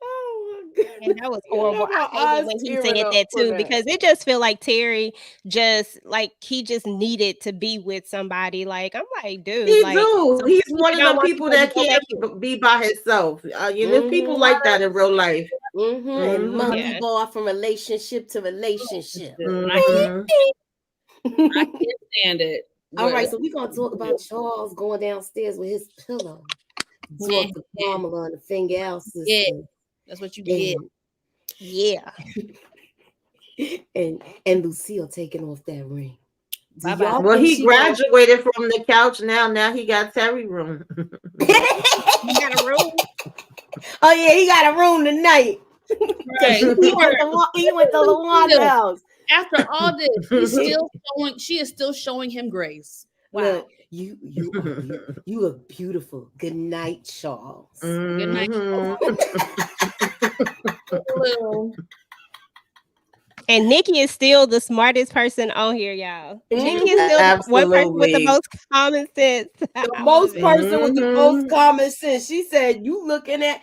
Oh my god! And that was horrible. I hated when he said that too, because it just feel like Terry he just needed to be with somebody. Like, I'm like, dude, he like, do. He's one of the people that can't be by himself. There's people like that in real life. And monkey ball from relationship to relationship. I can't stand it. All right, so we're gonna talk about Charles going downstairs with his pillow. Talk to Pamela and the finger else's. Yeah, that's what you get. Yeah. and Lucille taking off that ring. Well, he graduated from the couch now. Now he got Terry room. He got a room. Oh yeah, he got a room tonight. Right. he went to LaWanda's house. After all this, she is still showing him grace. Wow. Look, you are beautiful. Good night, Charles. Good night. And Nikki is still the smartest person on here, y'all. Nikki is still one person with the most common sense. The most person with the most common sense. She said, he looking at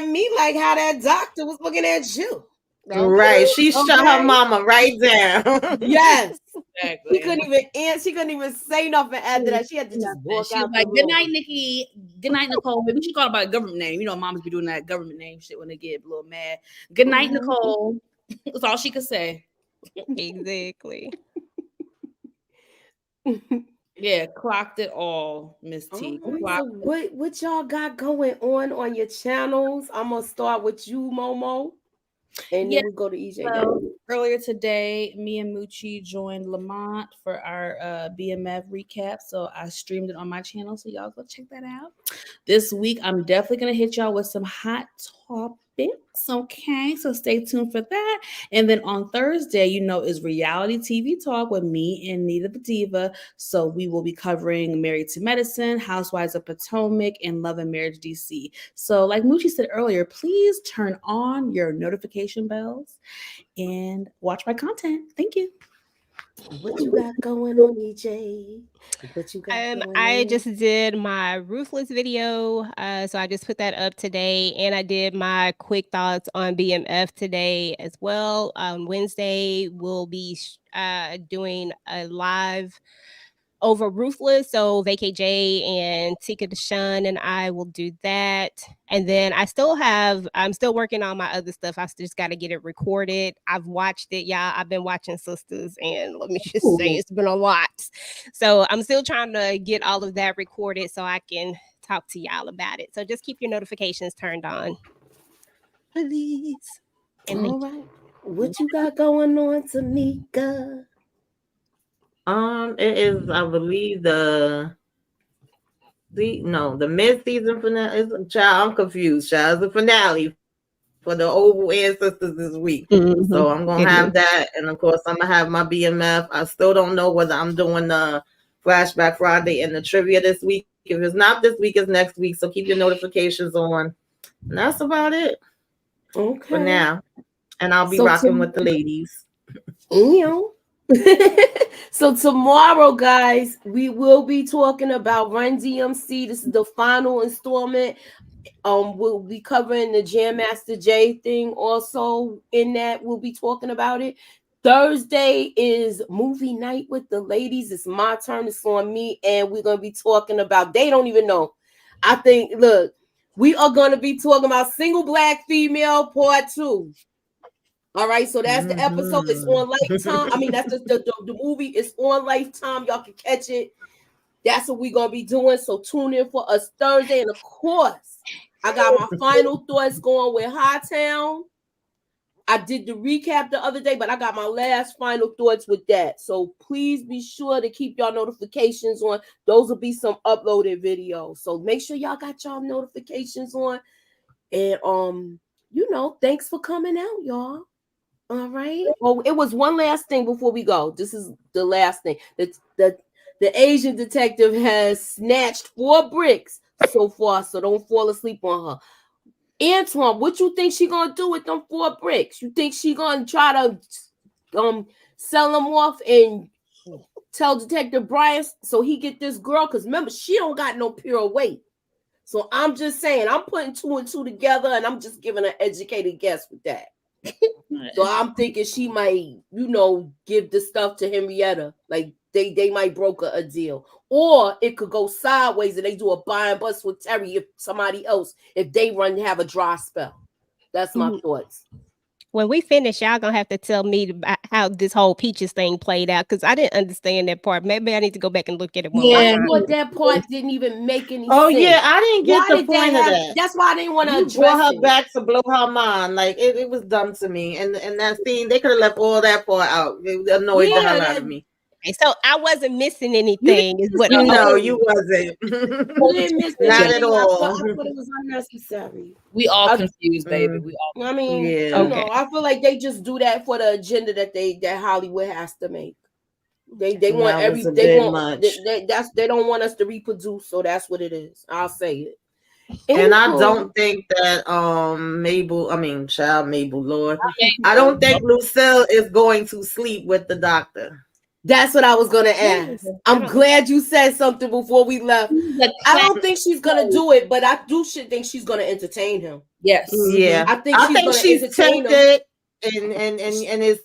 me like how that doctor was looking at you. Okay. Right. She shut her mama right down. Yes. Exactly. She couldn't even say nothing after that. She had to just walk out. Like, good night, Nikki. Good night, Nicole. Maybe she called by a government name. You know, moms be doing that government name shit when they get a little mad. Good night, Nicole. That's all she could say. Exactly. Yeah, clocked it all, Miss T. Right, so what y'all got going on your channels? I'm gonna start with you, Momo. And then we go to EJ. So, earlier today, me and Moochie joined Lamont for our BMF recap. So I streamed it on my channel. So y'all go check that out. This week, I'm definitely going to hit y'all with some hot topics. Okay, so stay tuned for that. And then on Thursday, is reality TV talk with me and Nita the Diva. So we will be covering Married to Medicine, Housewives of Potomac, and Love and Marriage DC. So like Moochie said earlier, please turn on your notification bells and watch my content. Thank you. What you got going on, EJ? What you got I just did my Ruthless video. So I just put that up today. And I did my quick thoughts on BMF today as well. On Wednesday, we'll be doing a live over Ruthless. So Vacay J and Tika Deshawn and I will do that. And then I'm still working on my other stuff. I just got to get it recorded. I've watched it, y'all. I've been watching Sisters, and let me just say it's been a lot. So I'm still trying to get all of that recorded so I can talk to y'all about it. So just keep your notifications turned on, please. And all right. What you got going on, Tamika? It is, I believe, the mid-season finale. Child, I'm confused. Child, it's the finale for the Oval Ancestors this week. Mm-hmm. So I'm gonna have that, and of course I'm gonna have my BMF. I still don't know whether I'm doing the Flashback Friday and the trivia this week If it's not this week, it's next week. So keep your notifications on. And that's about it for now. And I'll be rocking with the ladies. So tomorrow, guys, we will be talking about Run DMC. This is the final installment. We'll be covering the Jam Master Jay thing also. In that, we'll be talking about it. Thursday is movie night with the ladies. It's my turn. It's on me, and we're gonna be talking about. They don't even know. I think. Look, we are gonna be talking about Single Black Female Part 2. All right, so that's the episode. It's on Lifetime. I mean, that's the movie. It's on Lifetime. Y'all can catch it. That's what we're gonna be doing. So tune in for us Thursday, and of course, I got my final thoughts going with Hightown. I did the recap the other day, but I got my last final thoughts with that. So please be sure to keep y'all notifications on. Those will be some uploaded videos. So make sure y'all got y'all notifications on. And thanks for coming out, y'all. All right. Oh, it was one last thing before we go. This is the last thing. The Asian detective has snatched 4 bricks so far, so don't fall asleep on her. Antoine, what you think she gonna do with them 4 bricks? You think she gonna try to sell them off and tell Detective Brian so he get this girl? Because remember, she don't got no pure weight. So I'm just saying, I'm putting 2 and 2 together, and I'm just giving an educated guess with that. So I'm thinking she might, give the stuff to Henrietta. Like they might broker a deal. Or it could go sideways and they do a buy and bust with Terry if somebody else, if they have a dry spell. That's my thoughts. When we finish, y'all gonna have to tell me about how this whole Peaches thing played out, because I didn't understand that part. Maybe I need to go back and look at it. I thought that part didn't even make any sense. Oh yeah, I didn't get the point of that. That's why I didn't want to address brought her back to blow her mind. Like it was dumb to me. And that scene, they could have left all that part out. It annoyed the hell out of me. So I wasn't missing anything. Is what No, you wasn't. Not at all. I thought it was unnecessary. We all confused, baby. We all. I mean, I feel like they just do that for the agenda that Hollywood has to make. They want they don't want us to reproduce, so that's what it is. I'll say it. And I don't think that Mabel, Lord, I don't think Lucille is going to sleep with the doctor. That's what I was gonna ask. I'm glad you said something before we left. I don't think she's gonna do it, but I think she's gonna entertain him. Yes. Yeah. I think she's tempted and it's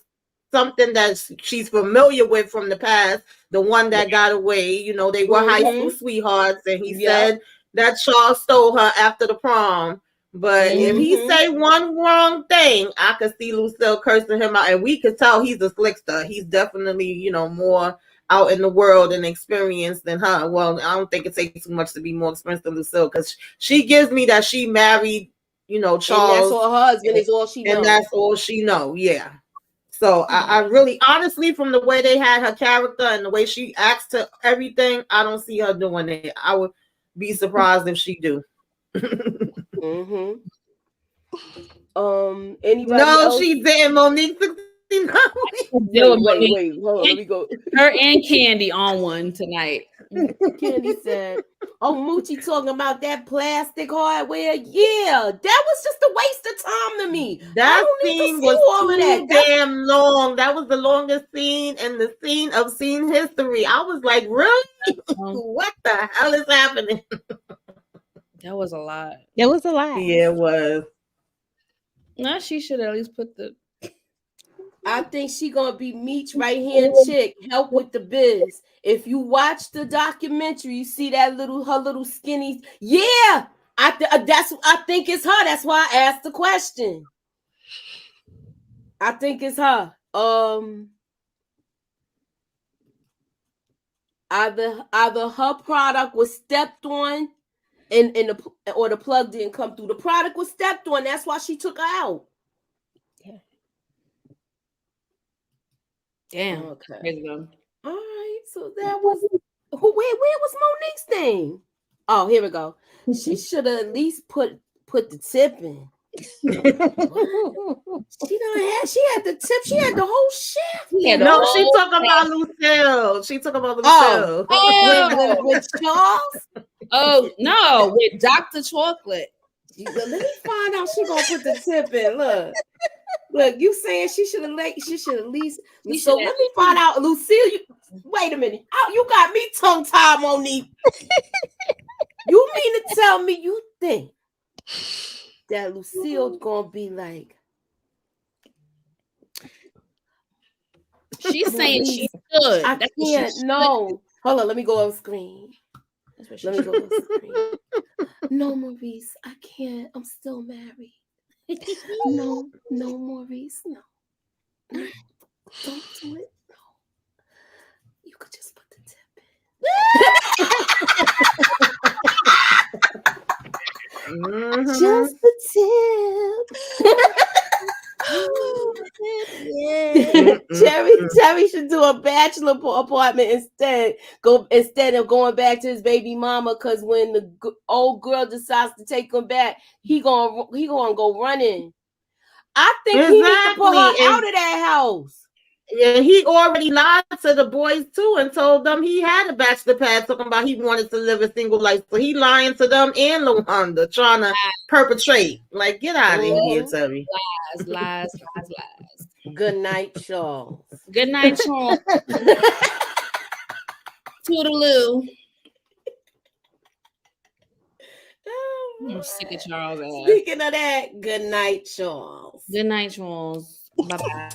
something that she's familiar with from the past. The one that got away, they were high school sweethearts, and he said that Charles stole her after the prom. But if he say one wrong thing, I could see Lucille cursing him out, and we could tell he's a slickster. He's definitely, more out in the world and experienced than her. Well, I don't think it takes too much to be more experienced than Lucille, because she gives me that she married, Charles. And that's all her husband is all she knows. And that's all she know, yeah. So I really, honestly, from the way they had her character and the way she acts to everything, I don't see her doing it. I would be surprised if she do. Anybody else? She didn't. Monique 69. Wait, hold on, let me go. Her and Candy on one tonight. Candy said, "Oh, Moochie talking about that plastic hardware. Yeah, that was just a waste of time to me. That scene was too damn long. That was the longest scene in the scene of scene history. I was like, really? What the hell is happening?" That was a lot. It was a lot. Yeah, it was. No, she should at least put the. I think she gonna be Meech's right hand chick, help with the biz. If you watch the documentary, you see that her little skinny. Yeah, I think it's her. That's why I asked the question. I think it's her. Either her product was stepped on, and the plug didn't come through. The product was stepped on. That's why she took her out. Damn. Okay. All right. So that was where was Monique's thing? Oh, here we go. She should have at least put the tip in. She had the tip. She had the whole shit. No, she talking about Lucille. She talking about Lucille. With Charles. Oh no, with Dr. Chocolate. Let me find out. She gonna put the tip in. Look. You saying she should have at least. So let me find out, Lucille. Wait a minute. You got me tongue tied, Monique. You mean to tell me you think that Lucille's gonna be like? She's saying she should. I can't. No. Hold on. Let me go on screen. Let me go on screen. No, Maurice. I can't. I'm still married. No, Maurice. No. Don't do it. No. You could just put the tip in. Just the tip. Jerry should do a bachelor apartment instead of going back to his baby mama, because when the old girl decides to take him back, he gonna go running. I think he needs to put her out of that house. Yeah, he already lied to the boys too and told them he had a bachelor pad, talking about he wanted to live a single life. So he lying to them and LaWanda, trying to perpetrate. Like, get out of here, Terry. Lies. Good night, Charles. Good night, Charles. Toodaloo. I'm sick of Charles. Speaking of that, good night, Charles. Good night, Charles. Bye-bye.